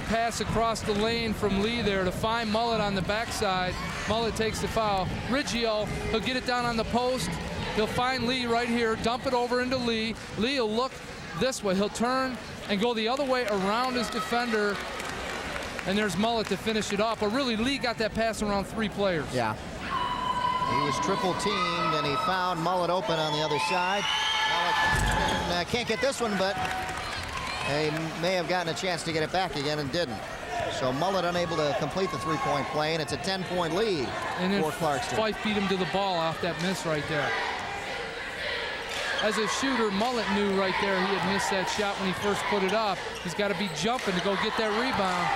pass across the lane from Lee there to find Mullet on the backside. Mullet takes the foul. Riggio, he'll get it down on the post. He'll find Lee right here, dump it over into Lee. Lee will look this way. He'll turn and go the other way around his defender. And there's Mullet to finish it off. But really, Lee got that pass around 3 players. Yeah. He was triple teamed, and he found Mullet open on the other side. Mullet can't get this one, but he may have gotten a chance to get it back again and didn't. So Mullet unable to complete the 3-point play, and it's a 10-point lead for Clarkston. Fife beat him to the ball off that miss right there. As a shooter, Mullet knew right there he had missed that shot when he first put it up. He's got to be jumping to go get that rebound.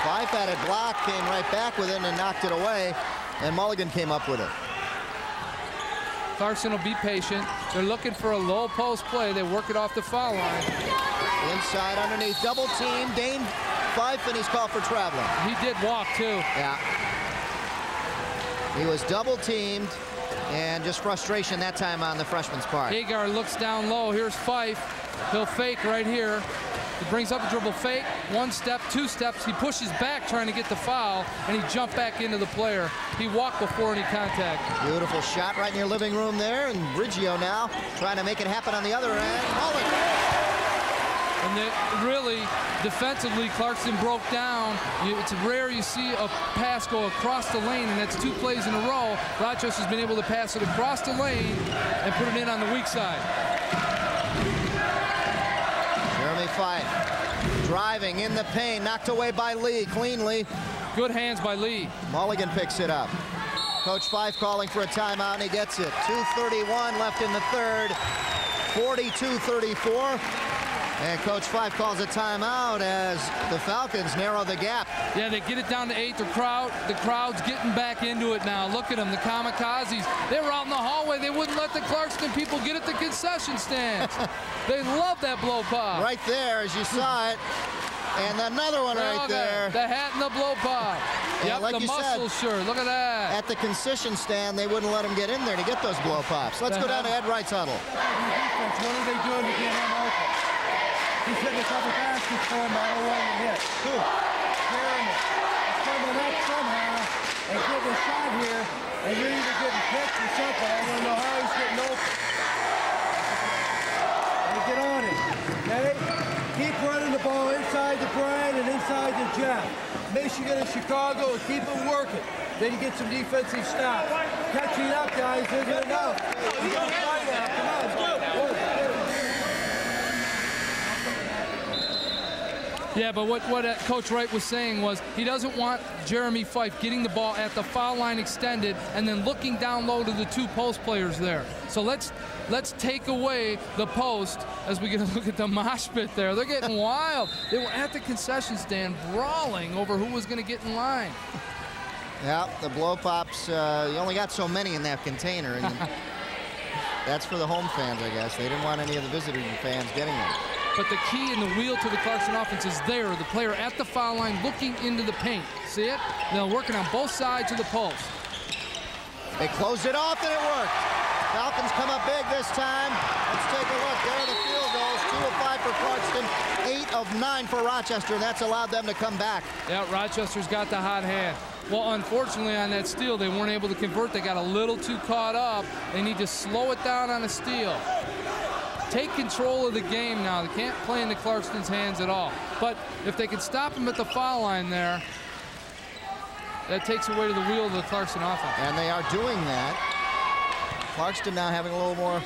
Fife had it blocked, came right back with it and knocked it away, and Mulligan came up with it. Clarkston will be patient. They're looking for a low post play. They work it off the foul line. Inside underneath, double team, Dane Fife, and he's called for traveling. He did walk too. Yeah. He was double teamed, and just frustration that time on the freshman's part. Agar looks down low. Here's Fife. He'll fake right here. He brings up a dribble fake, 1 step, 2 steps. He pushes back trying to get the foul, and he jumped back into the player. He walked before any contact. Beautiful shot right in your living room there, and Riggio now trying to make it happen on the other end. And they really, defensively, Clarkston broke down. It's rare you see a pass go across the lane, and that's 2 plays in a row. Rochester's been able to pass it across the lane and put it in on the weak side. Jeremy Fife driving in the paint, knocked away by Lee cleanly. Good hands by Lee. Mulligan picks it up. Coach Fife calling for a timeout, and he gets it. 2:31 left in the third. 42-34. And Coach Fife calls a timeout as the Falcons narrow the gap. Yeah, they get it down to 8. The crowd's getting back into it now. Look at them, the kamikazes. They were out in the hallway. They wouldn't let the Clarkston people get at the concession stands. They love that blow pop. Right there, as you saw it. And another one right there. The hat and the blow pop. Yep, like the you muscle shirt. Look at that. At the concession stand, they wouldn't let him get in there to get those blow pops. Let's go down to Ed Wright's huddle. What are they doing to get him open? He's hitting a couple baskets for him. I don't want him to hit. Clearing it. It's coming up somehow and getting a shot here. And you're either getting picked or something. I don't know how he's getting open. And get on it. Okay? Keep running the ball inside to Brian and inside to Jeff. Michigan and Chicago, and keep them working. Then you get some defensive stops. Catching up, guys, isn't enough. You got to fight out. Come on. Yeah, but what Coach Wright was saying was he doesn't want Jeremy Fife getting the ball at the foul line extended and then looking down low to the 2 post players there. So let's take away the post as we get a look at the mosh pit there. They're getting wild. They were at the concession stand brawling over who was going to get in line. Yeah, the blow pops, you only got so many in that container. And that's for the home fans, I guess. They didn't want any of the visiting fans getting them. But the key and the wheel to the Clarkston offense is there. The player at the foul line looking into the paint. See it? They're working on both sides of the post. They closed it off and it worked. Falcons come up big this time. Let's take a look. There are the field goals. 2 of 5 for Clarkston, 8 of 9 for Rochester. That's allowed them to come back. Yeah, Rochester's got the hot hand. Well, unfortunately on that steal, they weren't able to convert. They got a little too caught up. They need to slow it down on a steal. Take control of the game now. They can't play in the Clarkston's hands at all. But if they can stop them at the foul line there, that takes away to the wheel of the Clarkston offense. And they are doing that. Clarkston now having a little more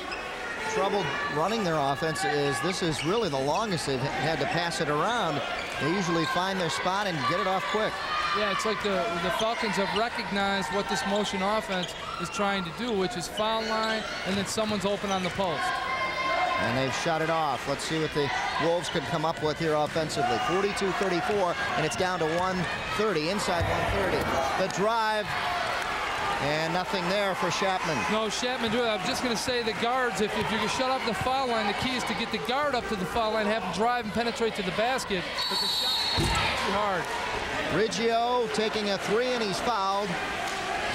trouble running their offense. This is really the longest they've had to pass it around. They usually find their spot and get it off quick. Yeah, it's like the Falcons have recognized what this motion offense is trying to do, which is foul line, and then someone's open on the post. And they've shut it off. Let's see what the Wolves can come up with here offensively. 42-34, and it's down to 130, inside 130. The drive, and nothing there for Chapman. No, Chapman do it. I'm just going to say the guards, if you're going to shut off the foul line, the key is to get the guard up to the foul line, have him drive and penetrate to the basket. But the shot is too hard. Riggio taking a 3, and he's fouled.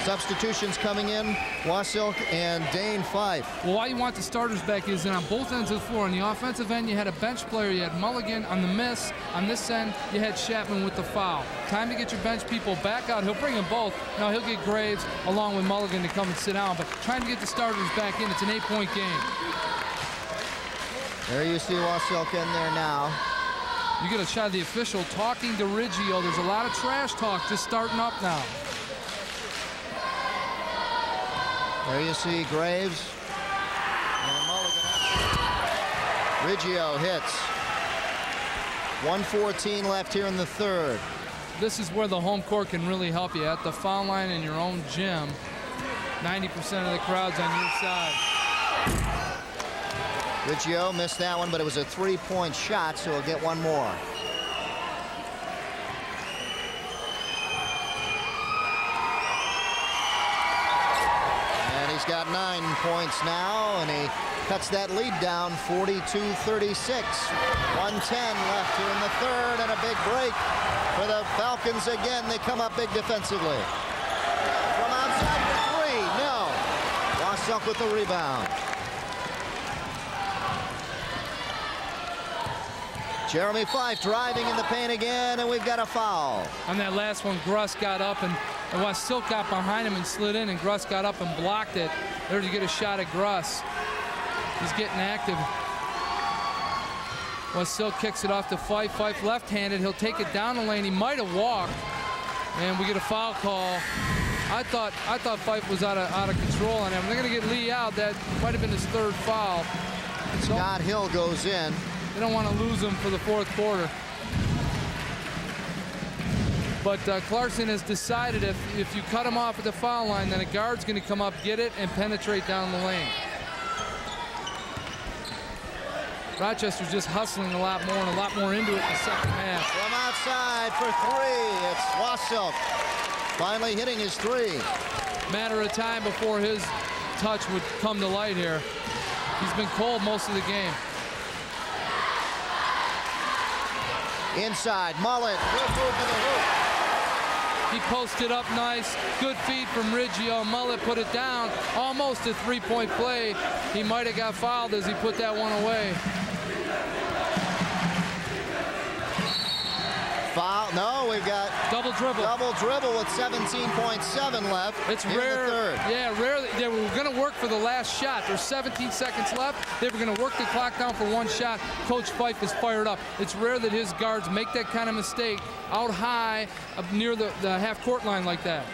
Substitutions coming in, Wasilk and Dane Fife. Well, why you want the starters back is that on both ends of the floor. On the offensive end, you had a bench player. You had Mulligan on the miss. On this end, you had Chapman with the foul. Time to get your bench people back out. He'll bring them both. Now he'll get Graves along with Mulligan to come and sit down. But trying to get the starters back in. It's an 8-point game. There you see Wasilk in there now. You get a shot of the official talking to Riggio. There's a lot of trash talk just starting up now. There you see Graves and Mulligan. Riggio hits. 1:14 left here in the third. This is where the home court can really help you. At the foul line in your own gym, 90% of the crowd's on your side. Riggio missed that one, but it was a 3-point shot, so he'll get one more. He's got 9 points now, and he cuts that lead down 42-36. 1:10 left here in the third, and a big break for the Falcons again. They come up big defensively. From outside for 3, no. Wasilk with the rebound. Jeremy Fife driving in the paint again, and we've got a foul. On that last one, Gruss got up, and Silk got behind him and slid in, and Gruss got up and blocked it. There to get a shot at Gruss. He's getting active. Silk kicks it off to Fife. Fife left-handed. He'll take it down the lane. He might have walked, and we get a foul call. I thought Fife was out of control on him. They're going to get Lee out. That might have been his third foul. Scott Hill goes in. They don't want to lose him for the fourth quarter. But Clarkston has decided if you cut him off at the foul line, then a guard's going to come up, get it, and penetrate down the lane. Rochester's just hustling a lot more and a lot more into it in the second half. From outside for three, it's Wasilk finally hitting his three. Matter of time before his touch would come to light here. He's been cold most of the game. Inside, Mullet, good move to the hoop. He posted up nice, good feed from Riggio. Mullet put it down, almost a three-point play. He might have got fouled as he put that one away. Foul, no, we've got double dribble with 17.7 left. It's in rare. The third. Yeah, rarely. They were going to work for the last shot. There's 17 seconds left. They were going to work the clock down for one shot. Coach Fife is fired up. It's rare that his guards make that kind of mistake out high up near the half-court line like that.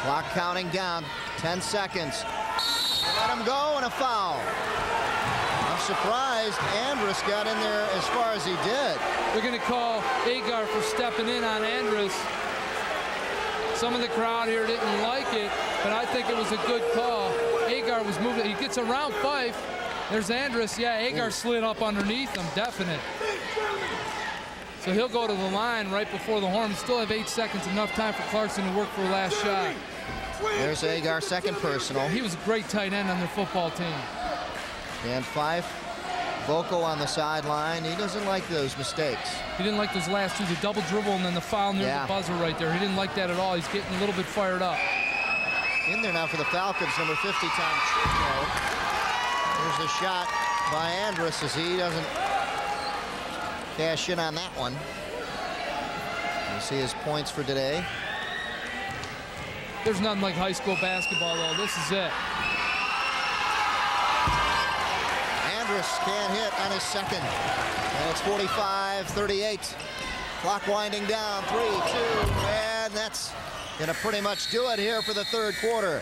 Clock counting down, 10 seconds. Let him go, and a foul. I'm surprised Andrus got in there as far as he did. They're going to call Agar for stepping in on Andrus. Some of the crowd here didn't like it, but I think it was a good call. Agar was moving. He gets around Fife. There's Andrus. Yeah, Agar slid up underneath him, definite. So he'll go to the line right before the horn. Still have 8 seconds, enough time for Clarkston to work for the last shot. There's Agar, second personal. He was a great tight end on their football team. And Fife, Boko on the sideline. He doesn't like those mistakes. He didn't like those last two, the double dribble and then the foul near the buzzer right there. He didn't like that at all. He's getting a little bit fired up. In there now for the Falcons, number 50, Tom Chico. There's a shot by Andrus as he doesn't cash in on that one. You see his points for today. There's nothing like high school basketball, though. This is it. Andrus can't hit on his second. And it's 45-38. Clock winding down, 3-2, and that's gonna pretty much do it here for the third quarter.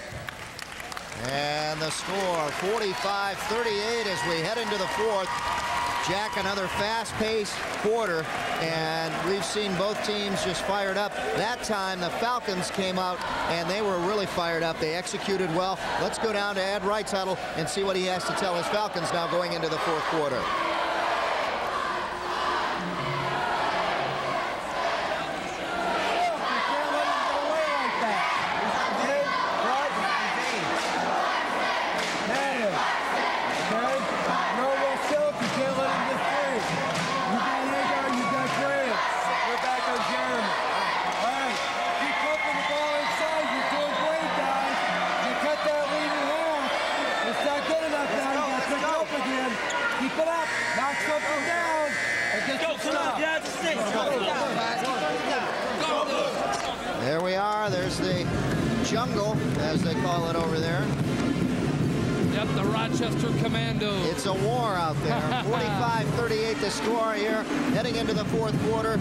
And the score, 45-38 as we head into the fourth. Jack, another fast-paced quarter, and we've seen both teams just fired up. That time, the Falcons came out, and they were really fired up. They executed well. Let's go down to Ed Wright's huddle and see what he has to tell his Falcons now going into the fourth quarter. There we are. There's the jungle, as they call it over there. Yep, the Rochester Commandos. It's a war out there. 45-38 the score here, heading into the fourth quarter.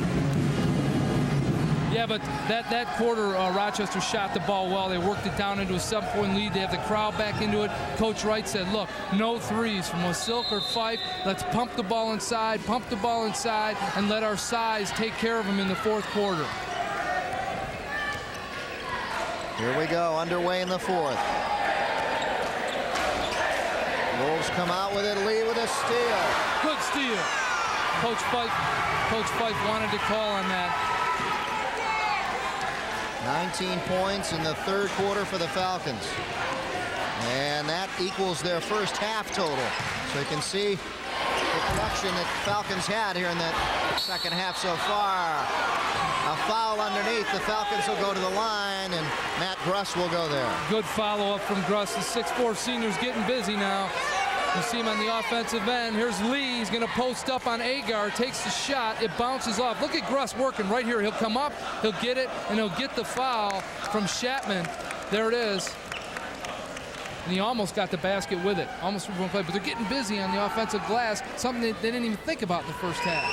Yeah, but that quarter, Rochester shot the ball well. They worked it down into a 7-point lead. They have the crowd back into it. Coach Wright said, look, no threes from Wasilk or Fife. Let's pump the ball inside, and let our size take care of them in the fourth quarter. Here we go, underway in the fourth. Wolves come out with it, Lee with a steal. Good steal. Coach Fife wanted to call on that. 19 points in the third quarter for the Falcons. And that equals their first half total. So you can see the production that the Falcons had here in that second half so far. A foul underneath. The Falcons will go to the line, and Matt Gruss will go there. Good follow-up from Gruss. The 6'4" senior's getting busy now. You see him on the offensive end. Here's Lee. He's going to post up on Agar. Takes the shot. It bounces off. Look at Gruss working right here. He'll come up. He'll get it. And he'll get the foul from Chapman. There it is. And he almost got the basket with it. Almost from one play. But they're getting busy on the offensive glass. Something they didn't even think about in the first half.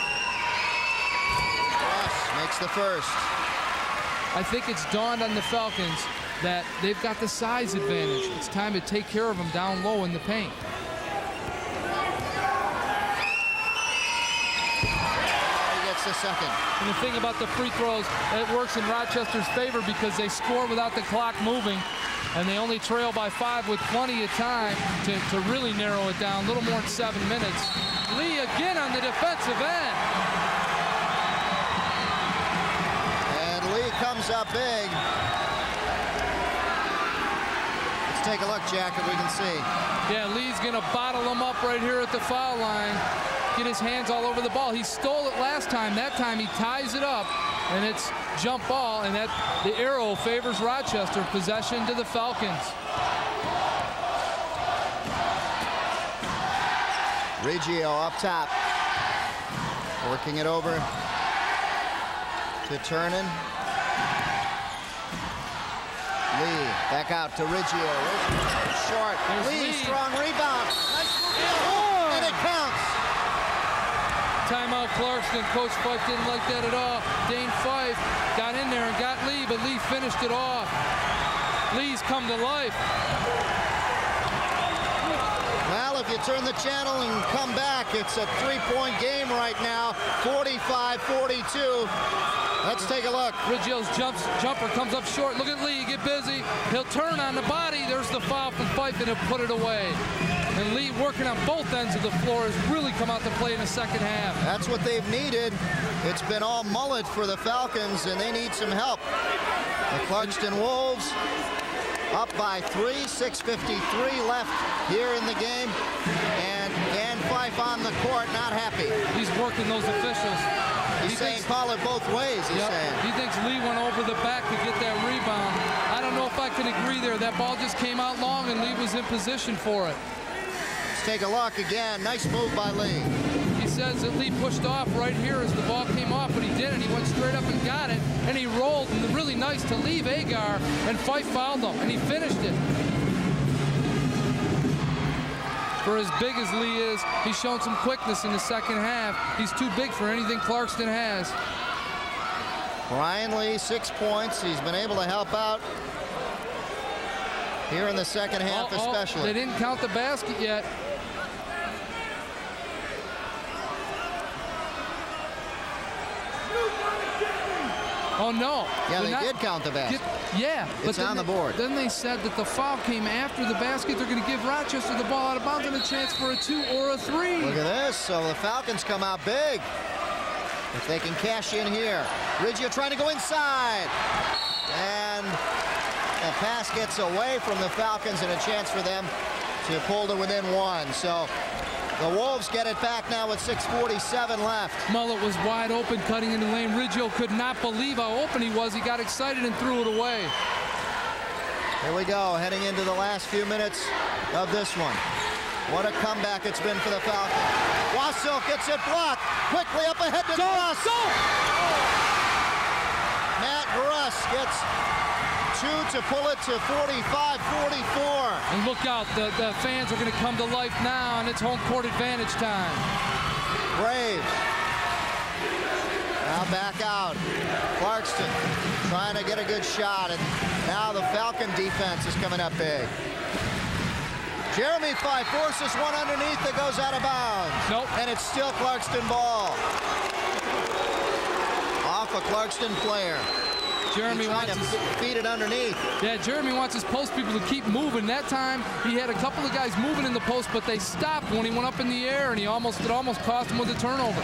Gruss makes the first. I think it's dawned on the Falcons that they've got the size advantage. It's time to take care of them down low in the paint. He gets the second. And the thing about the free throws, it works in Rochester's favor because they score without the clock moving, and they only trail by 5 with plenty of time to really narrow it down. A little more than 7 minutes. Lee again on the defensive end. And Lee comes up big. Let's take a look, Jack, if we can see. Yeah, Lee's going to bottle him up right here at the foul line. Get his hands all over the ball. He stole it last time. That time he ties it up, and it's jump ball, and that the arrow favors Rochester. Possession to the Falcons. Riggio up top. Working it over to Turnin. Lee back out to Riggio. Short. Lee, strong rebound. Nice move. And it counts. Timeout Clarkston. Coach Fife didn't like that at all. Dane Fife got in there and got Lee, but Lee finished it off. Lee's come to life. Well, if you turn the channel and come back, it's a 3-point game right now. 45-42. Let's take a look. Riggio's jumper comes up short. Look at Lee, get busy. He'll turn on the body. There's the foul from Fife, and he'll put it away. And Lee, working on both ends of the floor, has really come out to play in the second half. That's what they've needed. It's been all mullet for the Falcons, and they need some help. The Clarkston Wolves up by 3, 6:53 left here in the game. And Dan Fife on the court, not happy. He's working those officials. He's saying call it both ways, he's saying. He thinks Lee went over the back to get that rebound. I don't know if I can agree there. That ball just came out long, and Lee was in position for it. Let's take a look again. Nice move by Lee. He says that Lee pushed off right here as the ball came off, but he didn't. He went straight up and got it, and he rolled, and really nice to leave Agar, and Fife fouled him, and he finished it. For as big as Lee is, he's shown some quickness in the second half. He's too big for anything Clarkston has. Brian Lee, 6 points. He's been able to help out here in the second half especially. They didn't count the basket yet. Oh, no. Yeah, they did count the basket. Yeah. It's on the board. Then they said that the foul came after the basket. They're going to give Rochester the ball out of bounds and a chance for a 2 or a 3. Look at this. So the Falcons come out big. If they can cash in here. Riggio trying to go inside. And the pass gets away from the Falcons and a chance for them to pull to within 1. So the Wolves get it back now with 6:47 left. Mullet was wide open, cutting into the lane. Riggio could not believe how open he was. He got excited and threw it away. Here we go, heading into the last few minutes of this one. What a comeback it's been for the Falcons. Wasil gets it blocked. Quickly up ahead to Gruss. Matt Gruss gets 2 to pull it to 45-44. And look out, the fans are going to come to life now, and it's home court advantage time. Braves. Now back out. Clarkston trying to get a good shot, and now the Falcon defense is coming up big. Jeremy Fife forces one underneath that goes out of bounds. Nope. And it's still Clarkston ball. Off a Clarkston player. Jeremy trying to feed it underneath. Yeah, Jeremy wants his post people to keep moving. That time he had a couple of guys moving in the post, but they stopped when he went up in the air, and it almost cost him with a turnover.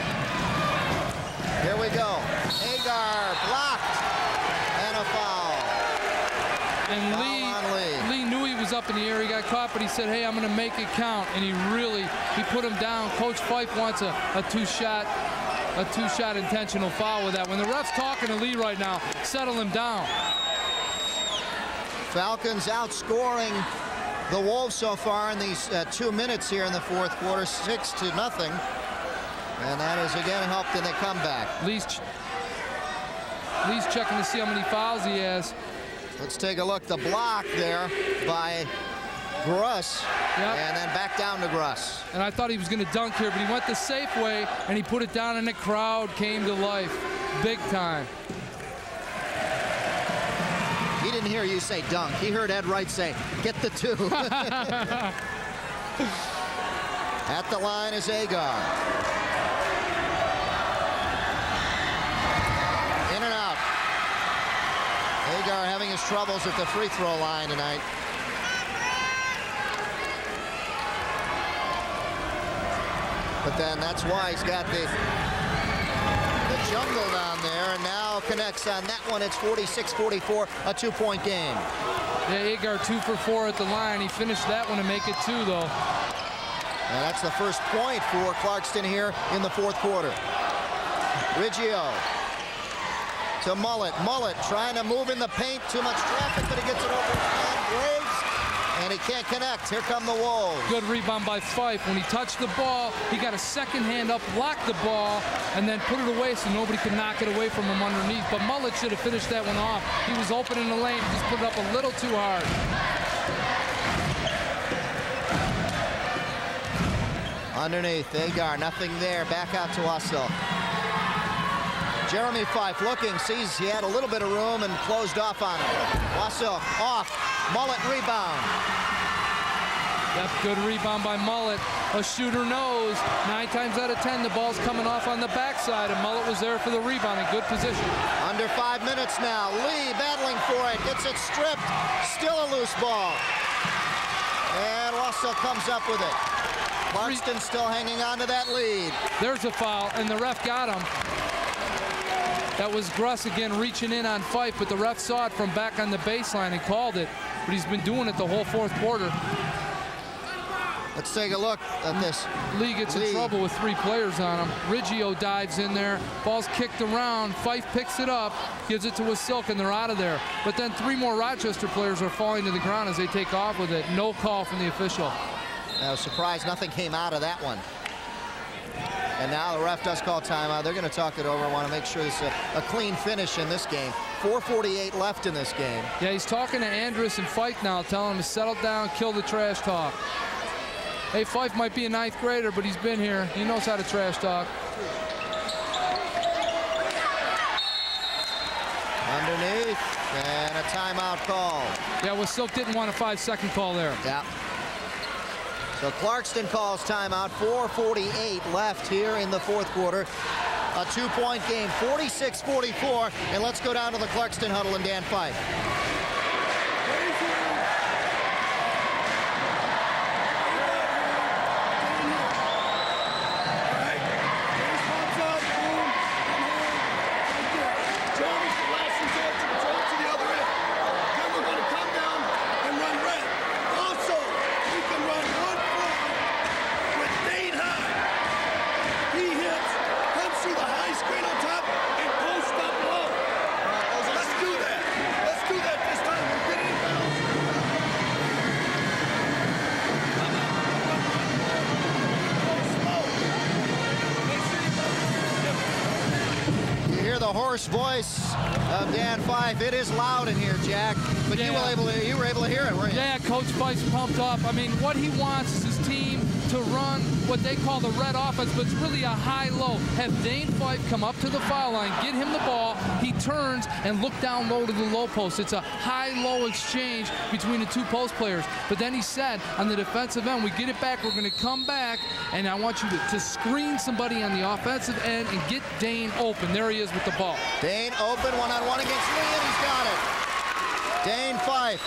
Here we go. Agar blocked and a foul. And Lee knew he was up in the air. He got caught, but he said, "Hey, I'm going to make it count." And he put him down. Coach Fife wants a two-shot intentional foul with that. When the ref's talking to Lee right now, settle him down. Falcons outscoring the Wolves so far in these 2 minutes here in the fourth quarter, 6-0. And that is again helped in the comeback. Lee's checking to see how many fouls he has. Let's take a look. The block there by Gruss, and then back down to Gruss. And I thought he was going to dunk here, but he went the safe way, and he put it down, and the crowd came to life. Big time. He didn't hear you say dunk. He heard Ed Wright say, get the 2. At the line is Agar. In and out. Agar having his troubles at the free throw line tonight. But then that's why he's got the jungle down there, and now connects on that one. It's 46-44, a 2-point game. Yeah, Agar 2 for 4 at the line. He finished that one to make it 2, though. And that's the first point for Clarkston here in the fourth quarter. Riggio to Mullet. Mullet trying to move in the paint. Too much traffic, but he gets it over to Graves. And he can't connect. Here come the Wolves. Good rebound by Fife. When he touched the ball, he got a second hand up, blocked the ball, and then put it away so nobody could knock it away from him underneath. But Mullet should have finished that one off. He was open in the lane. He just put it up a little too hard. Underneath, Agar, nothing there. Back out to Wasil. Jeremy Fife looking, sees he had a little bit of room and closed off on him. Wasil off. Mullet rebound. Yep, good rebound by Mullet. A shooter knows 9 times out of 10 the ball's coming off on the backside, and Mullet was there for the rebound in good position. Under 5 minutes now. Lee battling for it, gets it stripped. Still a loose ball. And Wasil comes up with it. Clarkston still hanging on to that lead. There's a foul, and the ref got him. That was Gruss again reaching in on Fife, but the ref saw it from back on the baseline and called it. But he's been doing it the whole fourth quarter. Let's take a look at this. Lee gets in trouble with 3 players on him. Riggio dives in there. Ball's kicked around. Fife picks it up, gives it to Wasilk, and they're out of there. But then 3 more Rochester players are falling to the ground as they take off with it. No call from the official. I was surprised nothing came out of that one. And now the ref does call timeout. They're going to talk it over. I want to make sure this is a clean finish in this game. 4:48 left in this game. Yeah, he's talking to Andrus and Fife now, telling him to settle down, kill the trash talk. Hey, Fife might be a 9th grader, but he's been here. He knows how to trash talk. Underneath, and a timeout call. Yeah, Wasilk didn't want a 5-second call there. Yeah. So Clarkston calls timeout. 4:48 left here in the fourth quarter. A 2-point game, 46-44. And let's go down to the Clarkston huddle and Dan Fife. Hoarse voice of Dan Fife. It is loud in here, Jack, but you were able to hear it, weren't you? Yeah, Coach Fife's pumped up. I mean, what he wants is his team to run what they call the red offense, but it's really a high-low. Have Dane Fife come up to the foul line, get him the ball, he turns and look down low to the low post. It's a high-low exchange between the 2 post players. But then he said, on the defensive end, we get it back, we're going to come back, and I want you to screen somebody on the offensive end and get Dane open. There he is with the ball. Dane open, one-on-one against Lee, and he's got it. Dane Fife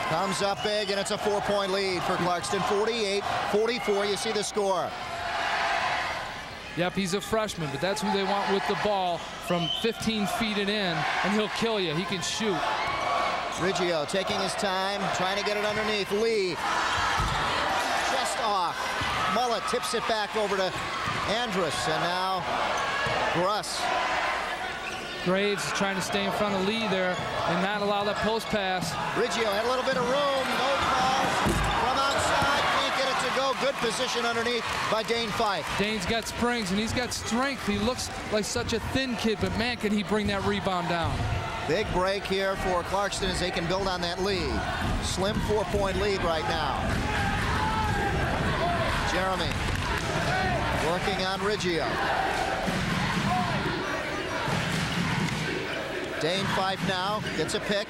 comes up big, and it's a 4-point lead for Clarkston. 48-44. You see the score. Yep, he's a freshman, but that's who they want with the ball from 15 feet and in, and he'll kill you. He can shoot. Riggio taking his time, trying to get it underneath. Lee, just off. Mullet tips it back over to Andrus, and now Gruss. Graves is trying to stay in front of Lee there and not allow that post pass. Riggio had a little bit of room. No calls from outside. Can't get it to go. Good position underneath by Dane Fife. Dane's got springs and he's got strength. He looks like such a thin kid, but man, can he bring that rebound down. Big break here for Clarkston as they can build on that lead. Slim 4-point lead right now. Jeremy working on Riggio. Dane Fife now gets a pick,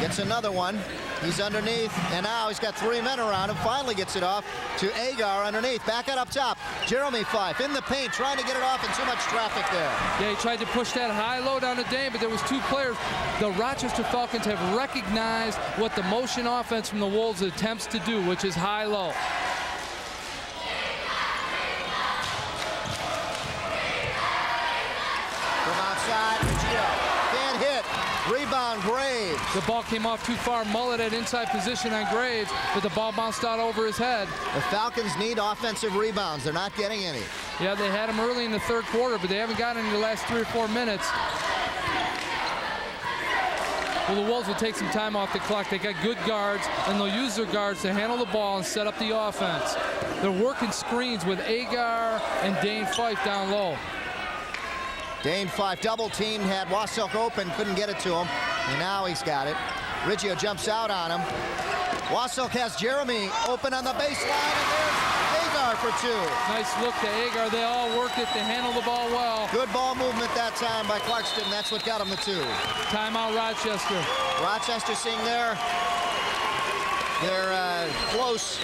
gets another one. He's underneath, and now he's got 3 men around him. Finally gets it off to Agar underneath. Back it up top. Jeremy Fife in the paint, trying to get it off, and too much traffic there. Yeah, he tried to push that high-low down to Dane, but there was 2 players. The Rochester Falcons have recognized what the motion offense from the Wolves attempts to do, which is high-low. From outside, Riggio can't hit. Rebound, Graves. The ball came off too far. Mullet at inside position on Graves, but the ball bounced out over his head. The Falcons need offensive rebounds. They're not getting any. Yeah, they had him early in the 3rd quarter, but they haven't gotten any the last 3 or 4 minutes. Well, the Wolves will take some time off the clock. They got good guards, and they'll use their guards to handle the ball and set up the offense. They're working screens with Agar and Dane Fife down low. Dane Fife double teamed, had Wassilk open, couldn't get it to him, and now he's got it. Riggio jumps out on him. Wassilk has Jeremy open on the baseline, and there's Agar for 2. Nice look to Agar. They all worked it to handle the ball well. Good ball movement that time by Clarkston. That's what got him the 2. Timeout Rochester. Rochester seeing their close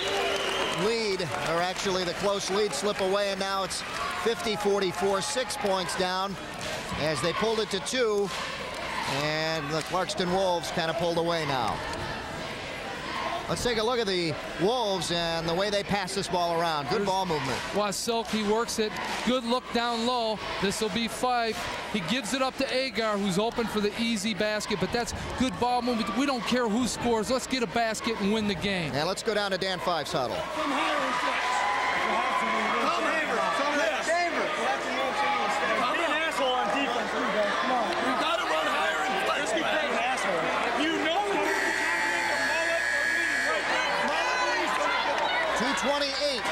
lead, or actually the close lead, slip away, and now it's 50-44, 6 points down as they pulled it to 2, and the Clarkston Wolves kind of pulled away now. Let's take a look at the Wolves and the way they pass this ball around. Good ball movement. Wassilk, he works it. Good look down low. This will be Fife. He gives it up to Agar, who's open for the easy basket, but that's good ball movement. We don't care who scores. Let's get a basket and win the game. And let's go down to Dan Fife's huddle.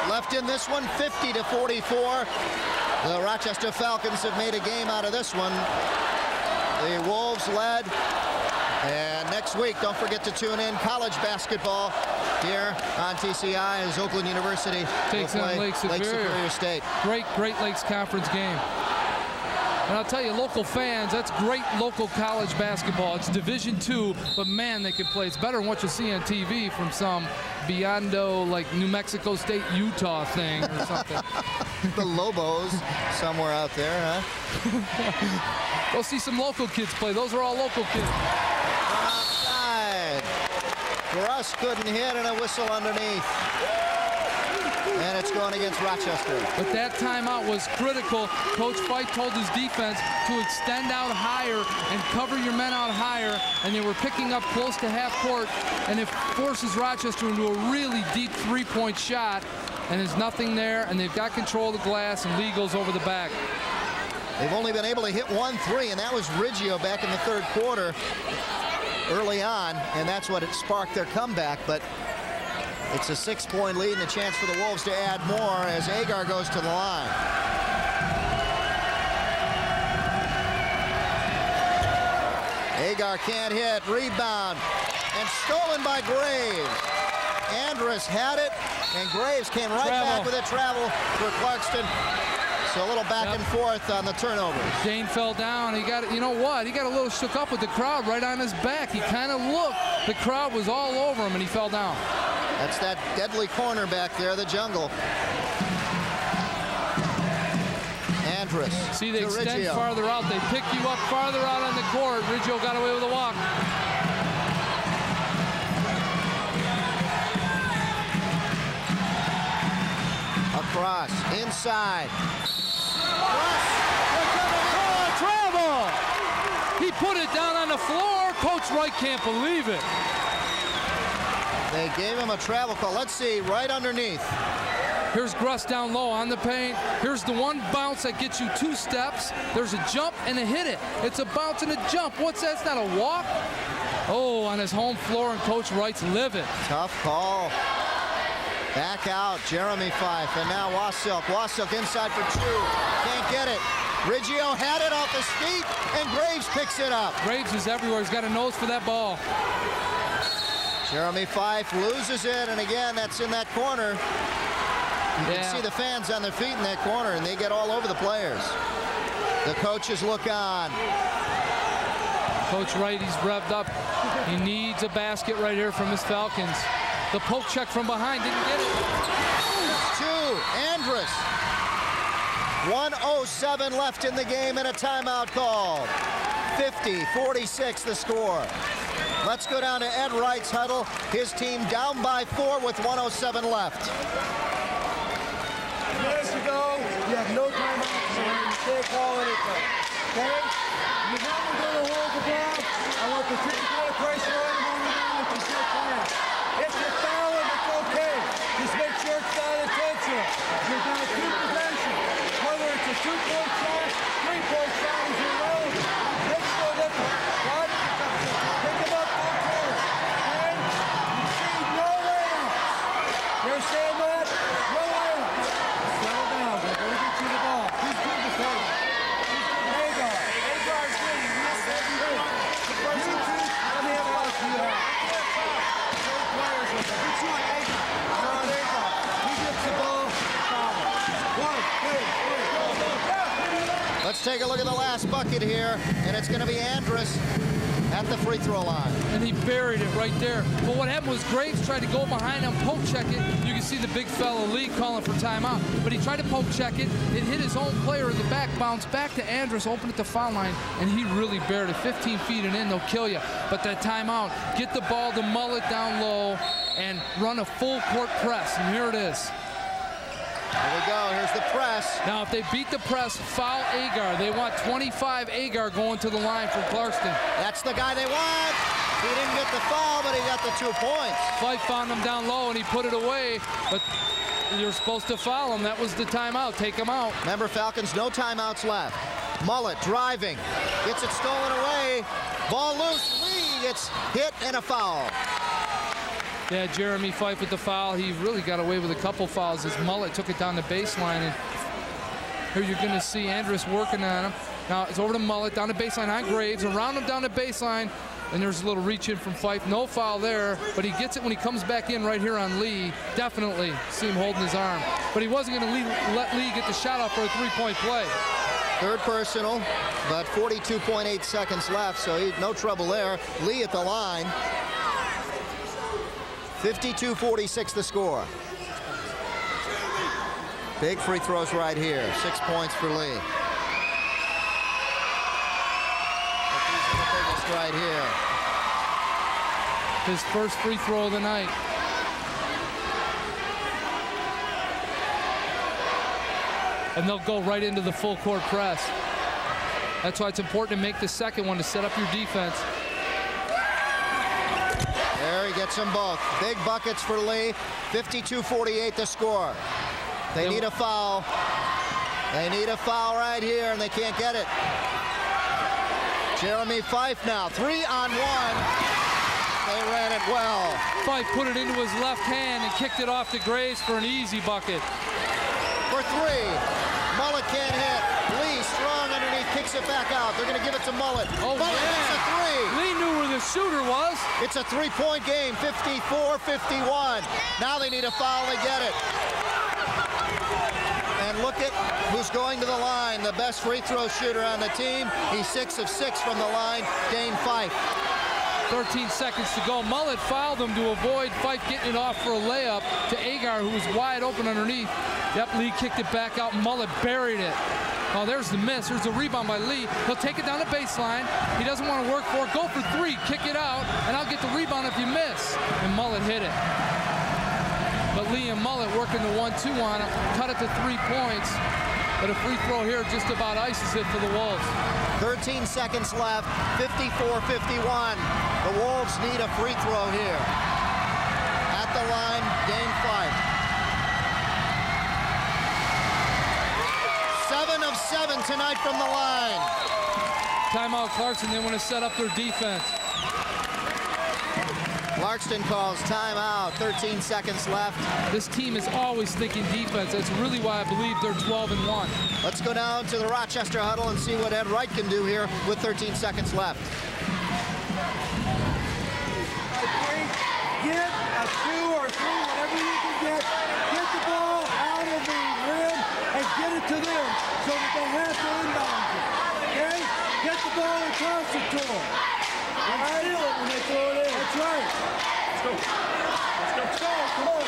Left in this one, 50-44. The Rochester Falcons have made a game out of this one. The Wolves led. And next week, don't forget to tune in college basketball here on TCI as Oakland University takes on Lake Superior State. Great Lakes Conference game. And I'll tell you, local fans, that's great local college basketball. It's Division II, but man, they can play. It's better than what you see on TV from some Biondo, like New Mexico State, Utah thing or something. The Lobos somewhere out there, huh? Go see some local kids play. Those are all local kids. Outside. Gruss couldn't hit, and a whistle underneath. And it's going against Rochester. But that timeout was critical. Coach Fife told his defense to extend out higher and cover your men out higher, and they were picking up close to half court, and it forces Rochester into a really deep 3-point shot, and there's nothing there, and they've got control of the glass, and Lee goes over the back. They've only been able to hit 1-3, and that was Riggio back in the 3rd quarter early on, and that's what it sparked their comeback. But it's a 6-point lead and a chance for the Wolves to add more as Agar goes to the line. Agar can't hit. Rebound. And stolen by Graves. Andrus had it, and Graves came right back with a travel for Clarkston. So a little back and forth on the turnovers. Dane fell down. He got, you know what? He got a little shook up with the crowd right on his back. He kind of looked. The crowd was all over him, and he fell down. That's that deadly corner back there, the jungle. Andrus. See, they extend farther out. They pick you up farther out on the court. Riggio got away with a walk. Across, inside. Travel! He put it down on the floor. Coach Wright can't believe it. They gave him a travel call. Let's see, right underneath. Here's Gruss down low on the paint. Here's the one bounce that gets you 2 steps. There's a jump and a hit it. It's a bounce and a jump. What's that? It's not a walk. Oh, on his home floor, and Coach Wright's livid. Tough call. Back out, Jeremy Fife, and now Wasilk. Wasilk inside for 2. Can't get it. Riggio had it off his feet, and Graves picks it up. Graves is everywhere. He's got a nose for that ball. Jeremy Fife loses it, and again, that's in that corner. You can see the fans on their feet in that corner, and they get all over the players. The coaches look on. Coach Wright, he's revved up. He needs a basket right here from his Falcons. The poke check from behind, didn't get it. 2, Andrus. 1:07 left in the game and a timeout called. 50-46 the score. Let's go down to Ed Wright's huddle. His team down by 4 with 1:07 left. Minutes ago, you have no timeouts, so you can't call anything. Okay? You're never going to hold the ball. I want the 3-point pressure on him on the line if you still playing. If you foul him, it's okay. Just make sure it's not intentional. You're going to keep possession. Whether it's a 2-point shot, 3-point shot is irrelevant. Makes no difference. Right? Pick him up full court. Okay? You see no layups. You understand that? No layups. Settle down. We're going to get you the ball. Who's good to play? Hagar. Hagar's good. You missed every hit. You two, how many else do you have? 4 players with him. Who's on Hagar? You're on Hagar. He gets the ball. Foul. 1, 2, 3, go. Let's take a look at the last bucket here, and it's going to be Andrus at the free throw line. And he buried it right there. But what happened was Graves tried to go behind him, poke check it. You can see the big fella Lee calling for timeout. But he tried to poke check it. It hit his own player in the back, bounced back to Andrus, opened at the foul line, and he really buried it. 15 feet and in, they'll kill you. But that timeout, get the ball to Mullet down low and run a full court press. And here it is. Here we go. Here's the press. Now, if they beat the press, foul Agar. They want 25 Agar going to the line from Clarkston. That's the guy they want. He didn't get the foul, but he got the 2 points. Fife found him down low, and he put it away. But you're supposed to foul him. That was the timeout. Take him out. Remember, Falcons, no timeouts left. Mullet driving. Gets it stolen away. Ball loose. Lee gets hit and a foul. Yeah, Jeremy Fife with the foul. He really got away with a couple fouls as Mullet took it down the baseline. And here you're going to see Andrus working on him. Now it's over to Mullet, down the baseline on Graves, around him down the baseline. And there's a little reach in from Fife. No foul there, but he gets it when he comes back in right here on Lee. Definitely see him holding his arm. But he wasn't going to let Lee get the shot off for a 3-point play. Third personal, but 42.8 seconds left, so no trouble there. Lee at the line. 52-46 the score. Big free throws right here. 6 points for Lee. These are the biggest right here. His first free throw of the night. And they'll go right into the full court press. That's why it's important to make the second one to set up your defense. There he gets them both. Big buckets for Lee. 52-48 the score. They need a foul. They need a foul right here, and they can't get it. Jeremy Fife now, 3-on-1. They ran it well. Fife put it into his left hand and kicked it off to Graves for an easy bucket. For 3. Mullet can't hit. Lee strong underneath, kicks it back out. They're going to give it to Mullet. Oh, Mullet hits a 3. Lee knew where the shooter was. It's a 3-point game, 54-51. Now they need a foul to get it. And look at who's going to the line. The best free throw shooter on the team. He's 6 of 6 from the line, Dane Fife. 13 seconds to go. Mullet fouled him to avoid Fife getting it off for a layup to Agar, who was wide open underneath. Yep, Lee kicked it back out. Mullet buried it. Oh, there's the miss. There's a rebound by Lee. He'll take it down the baseline. He doesn't want to work for it. Go for 3. Kick it out, and I'll get the rebound if you miss. And Mullet hit it. But Lee and Mullet working the 1-2 on him. Cut it to 3 points. But a free throw here just about ices it for the Wolves. 13 seconds left, 54-51. The Wolves need a free throw here. At the line, Dane Fife. 7 tonight from the line. Timeout Clarkston. They want to set up their defense. Clarkston calls timeout. 13 seconds left. This team is always thinking defense. That's really why I believe they're 12-1. Let's go down to the Rochester huddle and see what Ed Wright can do here with 13 seconds left. Get a 2 or 3, whatever you can get. Get the ball out of the rim and get it to them so that they have to inbound it. Okay? Get the ball and toss it to them. And steal it when they throw it in. That's right. Let's go. Let's go. Come on.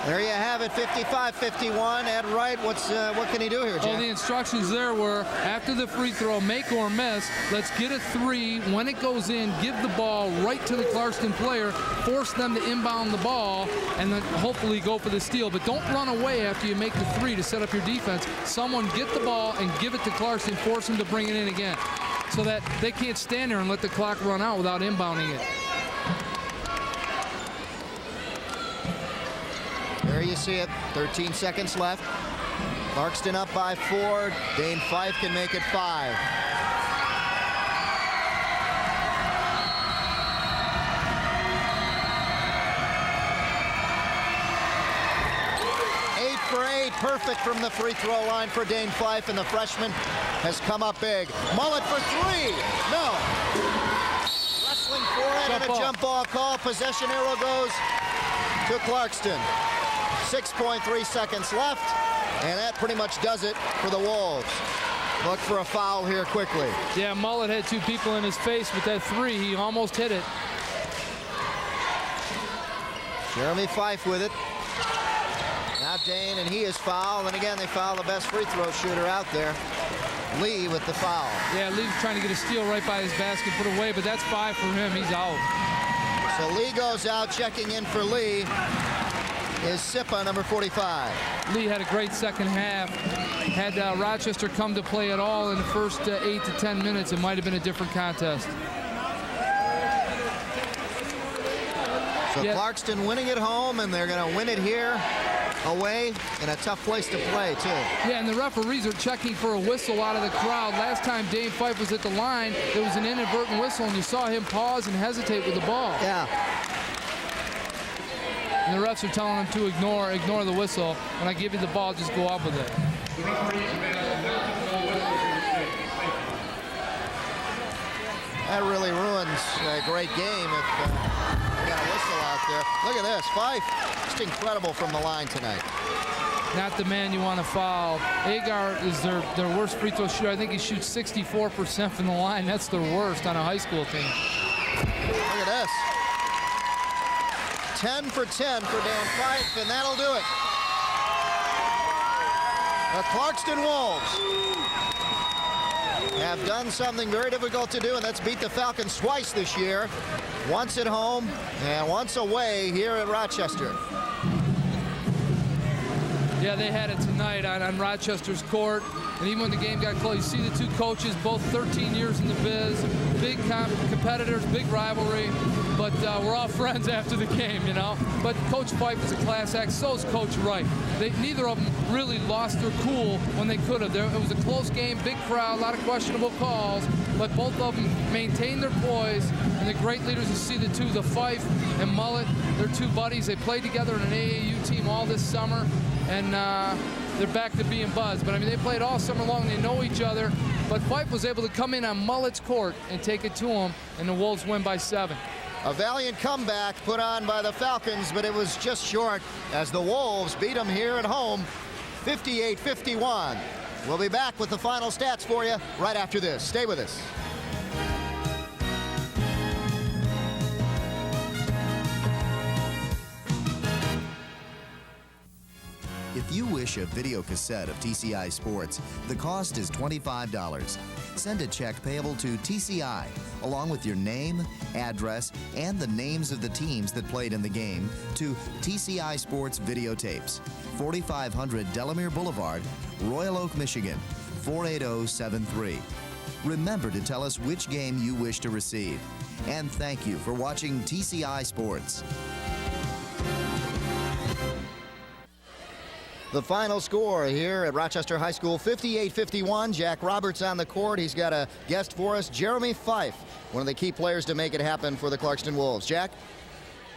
There you have it, 55-51. Ed Wright, what can he do here, Jack? Well, the instructions there were, after the free throw, make or miss, let's get a 3. When it goes in, give the ball right to the Clarkston player, force them to inbound the ball, and then hopefully go for the steal. But don't run away after you make the 3 to set up your defense. Someone get the ball and give it to Clarkston, force them to bring it in again, so that they can't stand there and let the clock run out without inbounding it. There you see it, 13 seconds left. Clarkston up by 4. Dane Fife can make it 5. For 8, perfect from the free throw line for Dane Fife, and the freshman has come up big. Mullet for 3, no. Wrestling for it, and a jump ball call. Possession arrow goes to Clarkston. 6.3 seconds left, and that pretty much does it for the Wolves. Look for a foul here quickly. Yeah, Mullet had 2 people in his face with that 3. He almost hit it. Jeremy Fife with it. Now Dane, and he is fouled, and again they foul the best free throw shooter out there. Lee with the foul. Yeah, Lee's trying to get a steal right by his basket, put away, but that's 5 for him. He's out. So Lee goes out. Checking in for Lee is Sipa, number 45. Lee had a great second half. Had Rochester come to play at all in the first 8 to 10 minutes, it might have been a different contest. So Clarkston winning at home, and they're going to win it here away in a tough place to play, too. Yeah, and the referees are checking for a whistle out of the crowd. Last time Dane Fife was at the line, there was an inadvertent whistle, and you saw him pause and hesitate with the ball. Yeah. And the refs are telling him to ignore the whistle. When I give you the ball, just go up with it. That really ruins a great game if we got a whistle out there. Look at this, Fife, just incredible from the line tonight. Not the man you want to foul. Agar is their worst free throw shooter. I think he shoots 64% from the line. That's the worst on a high school team. Look at this. 10 for 10 for Dan Fife, and that'll do it. The Clarkston Wolves have done something very difficult to do, and that's beat the Falcons twice this year. Once at home and once away here at Rochester. Yeah, they had it tonight on Rochester's court. And even when the game got close, you see the 2 coaches, both 13 years in the biz, big competitors, big rivalry. But we're all friends after the game, you know. But Coach Fife is a class act. So is Coach Wright. Neither of them really lost their cool when they could have. It was a close game, big crowd, a lot of questionable calls. But both of them maintained their poise. And the great leaders, you see the 2, the Fife and Mullet, they're 2 buddies. They played together in an AAU team all this summer. And they're back to being buds. But I mean, they played all summer long. They know each other. But Fife was able to come in on Mullet's court and take it to him, and the Wolves win by 7. A valiant comeback put on by the Falcons, but it was just short as the Wolves beat them here at home, 58-51. We'll be back with the final stats for you right after this. Stay with us. If you wish a video cassette of TCI Sports, the cost is $25. Send a check payable to TCI, along with your name, address, and the names of the teams that played in the game, to TCI Sports Videotapes, 4500 Delamere Boulevard, Royal Oak, Michigan, 48073. Remember to tell us which game you wish to receive. And thank you for watching TCI Sports. The final score here at Rochester High School, 58-51. Jack Roberts on the court. He's got a guest for us, Jeremy Fife, one of the key players to make it happen for the Clarkston Wolves. Jack?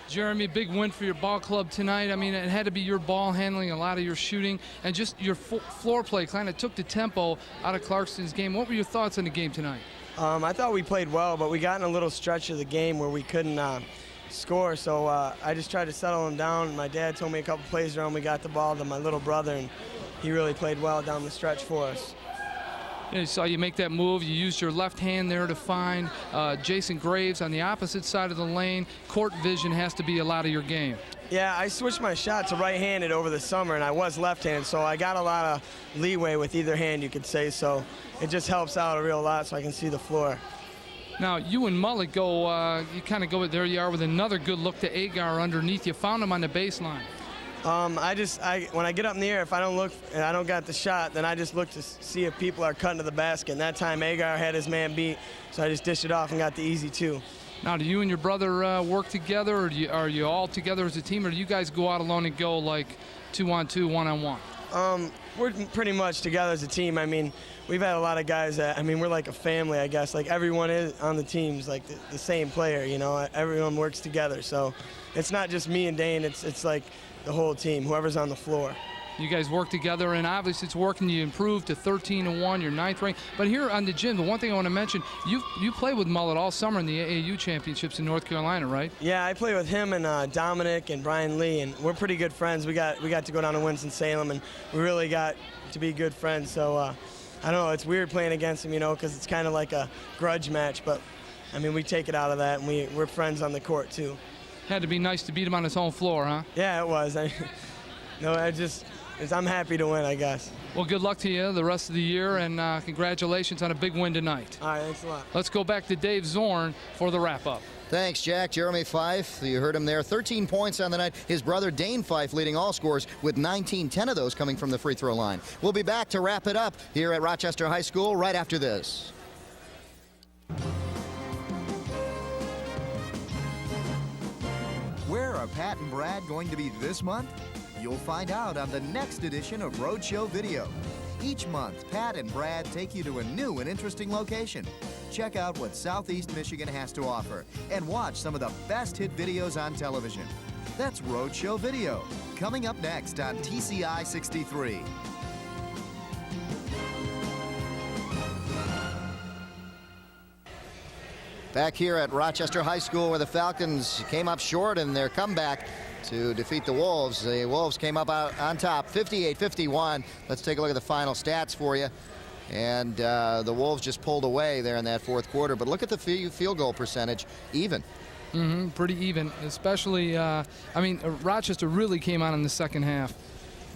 Jeremy, big win for your ball club tonight. I mean, it had to be your ball handling, a lot of your shooting, and just your floor play kind of took the tempo out of Clarkston's game. What were your thoughts on the game tonight? I thought we played well, but we got in a little stretch of the game where we couldn't score, so I just tried to settle him down. My dad told me a couple plays around, we got the ball to my little brother, and he really played well down the stretch for us. I saw you make that move. You used your left hand there to find Jason Graves on the opposite side of the lane. Court vision has to be a lot of your game. Yeah, I switched my shot to right-handed over the summer, and I was left-handed, so I got a lot of leeway with either hand, you could say, so it just helps out a real lot so I can see the floor. Now, you and Mullet go, you kind of go, there you are with another good look to Agar underneath. You found him on the baseline. When I get up in the air, if I don't look and I don't got the shot, then I just look to see if people are cutting to the basket. And that time, Agar had his man beat, so I just dished it off and got the easy two. Now, do you and your brother work together, or are you all together as a team, or do you guys go out alone and go like 2-on-2, 1-on-1? We're pretty much together as a team. I mean, we've had a lot of guys that, I mean, we're like a family, I guess. Like, everyone is on the team's like the same player, you know. Everyone works together. So it's not just me and Dane. It's like the whole team, whoever's on the floor. You guys work together, and obviously it's working. You improved to 13-1, your 9th rank. But here on the gym, the one thing I want to mention, you played with Mullet all summer in the AAU championships in North Carolina, right? Yeah, I play with him and Dominic and Brian Lee, and we're pretty good friends. We got to go down to Winston-Salem, and we really got to be good friends. So I don't know, it's weird playing against him, you know, because it's kind of like a grudge match. But I mean, we take it out of that, and we're friends on the court too. Had to be nice to beat him on his home floor, huh? Yeah, it was. I'm happy to win, I guess. Well, good luck to you the rest of the year, and congratulations on a big win tonight. All right, thanks a lot. Let's go back to Dave Zorn for the wrap-up. Thanks, Jack. Jeremy Fife, you heard him there, 13 points on the night. His brother Dane Fife leading all scores with 19, 10 of those coming from the free throw line. We'll be back to wrap it up here at Rochester High School right after this. Where are Pat and Brad going to be this month? You'll find out on the next edition of Roadshow Video. Each month, Pat and Brad take you to a new and interesting location. Check out what Southeast Michigan has to offer and watch some of the best hit videos on television. That's Roadshow Video, coming up next on TCI 63. Back here at Rochester High School, where the Falcons came up short in their comeback to defeat the Wolves. The Wolves came up out on top, 58-51. Let's take a look at the final stats for you. And the Wolves just pulled away there in that fourth quarter. But look at the field goal percentage, even. Pretty even, especially, Rochester really came on in the second half.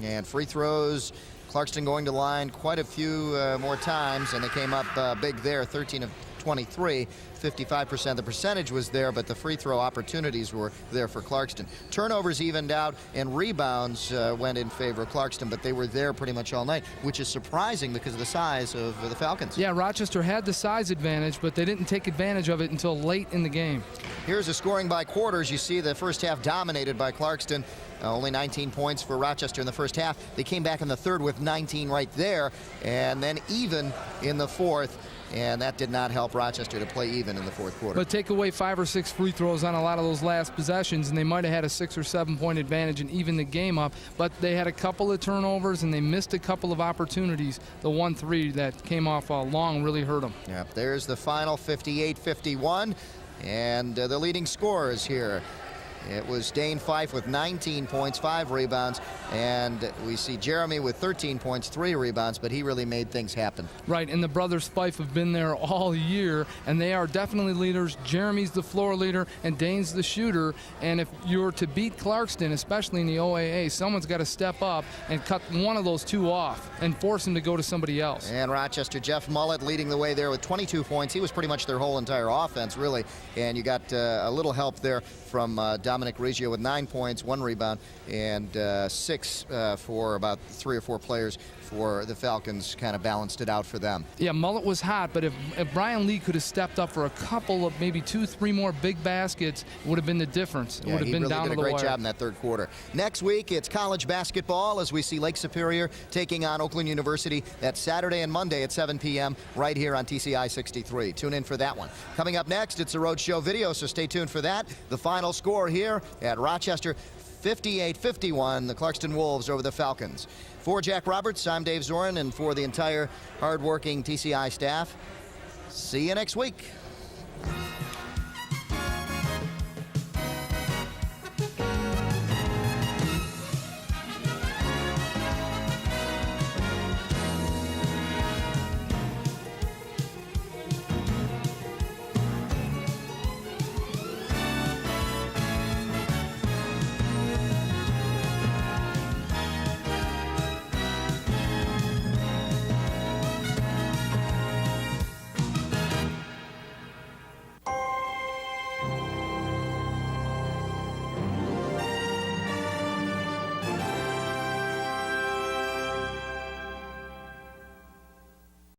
And free throws, Clarkston going to line quite a few more times, and they came up big there, 13 of 23. 55%. The percentage was there, but the free throw opportunities were there for Clarkston. Turnovers evened out, and rebounds went in favor of Clarkston, but they were there pretty much all night, which is surprising because of the size of the Falcons. Yeah, Rochester had the size advantage, but they didn't take advantage of it until late in the game. Here's a scoring by quarters. You see the first half dominated by Clarkston. Only 19 points for Rochester in the first half. They came back in the third with 19 right there, and then even in the fourth. And that did not help Rochester to play even in the fourth quarter. But take away 5 or 6 free throws on a lot of those last possessions, and they might have had a 6 or 7 point advantage and even the game up. But they had a couple of turnovers, and they missed a couple of opportunities. The 1-3 that came off long really hurt them. Yep, there's the final, 58-51. And the leading scorers here. It was Dane Fife with 19 points, 5 rebounds, and we see Jeremy with 13 points, 3 rebounds, but he really made things happen. Right, and the brothers Fife have been there all year, and they are definitely leaders. Jeremy's the floor leader, and Dane's the shooter, and if you're to beat Clarkston, especially in the OAA, someone's got to step up and cut one of those two off and force him to go to somebody else. And Rochester, Jeff Mullet leading the way there with 22 points. He was pretty much their whole entire offense, really, and you got a little help there from Dominic Dominic Reggio with 9 points, 1 rebound, and 6 for about 3 or 4 players for the Falcons. Kind of balanced it out for them. Yeah, Mullet was hot, but if Brian Lee could have stepped up for a couple of maybe 2-3 more big baskets, it would have been the difference. It would have been really down did to the a great wire. job in that third quarter. Next week, it's college basketball as we see Lake Superior taking on Oakland University. That's Saturday and Monday at 7 p.m. right here on TCI 63. Tune in for that one. Coming up next, it's a Roadshow video, so stay tuned for that. The final score here at Rochester, 58-51, the Clarkston Wolves over the Falcons. For Jack Roberts, I'm Dave Zorin, and for the entire hard-working TCI staff, see you next week.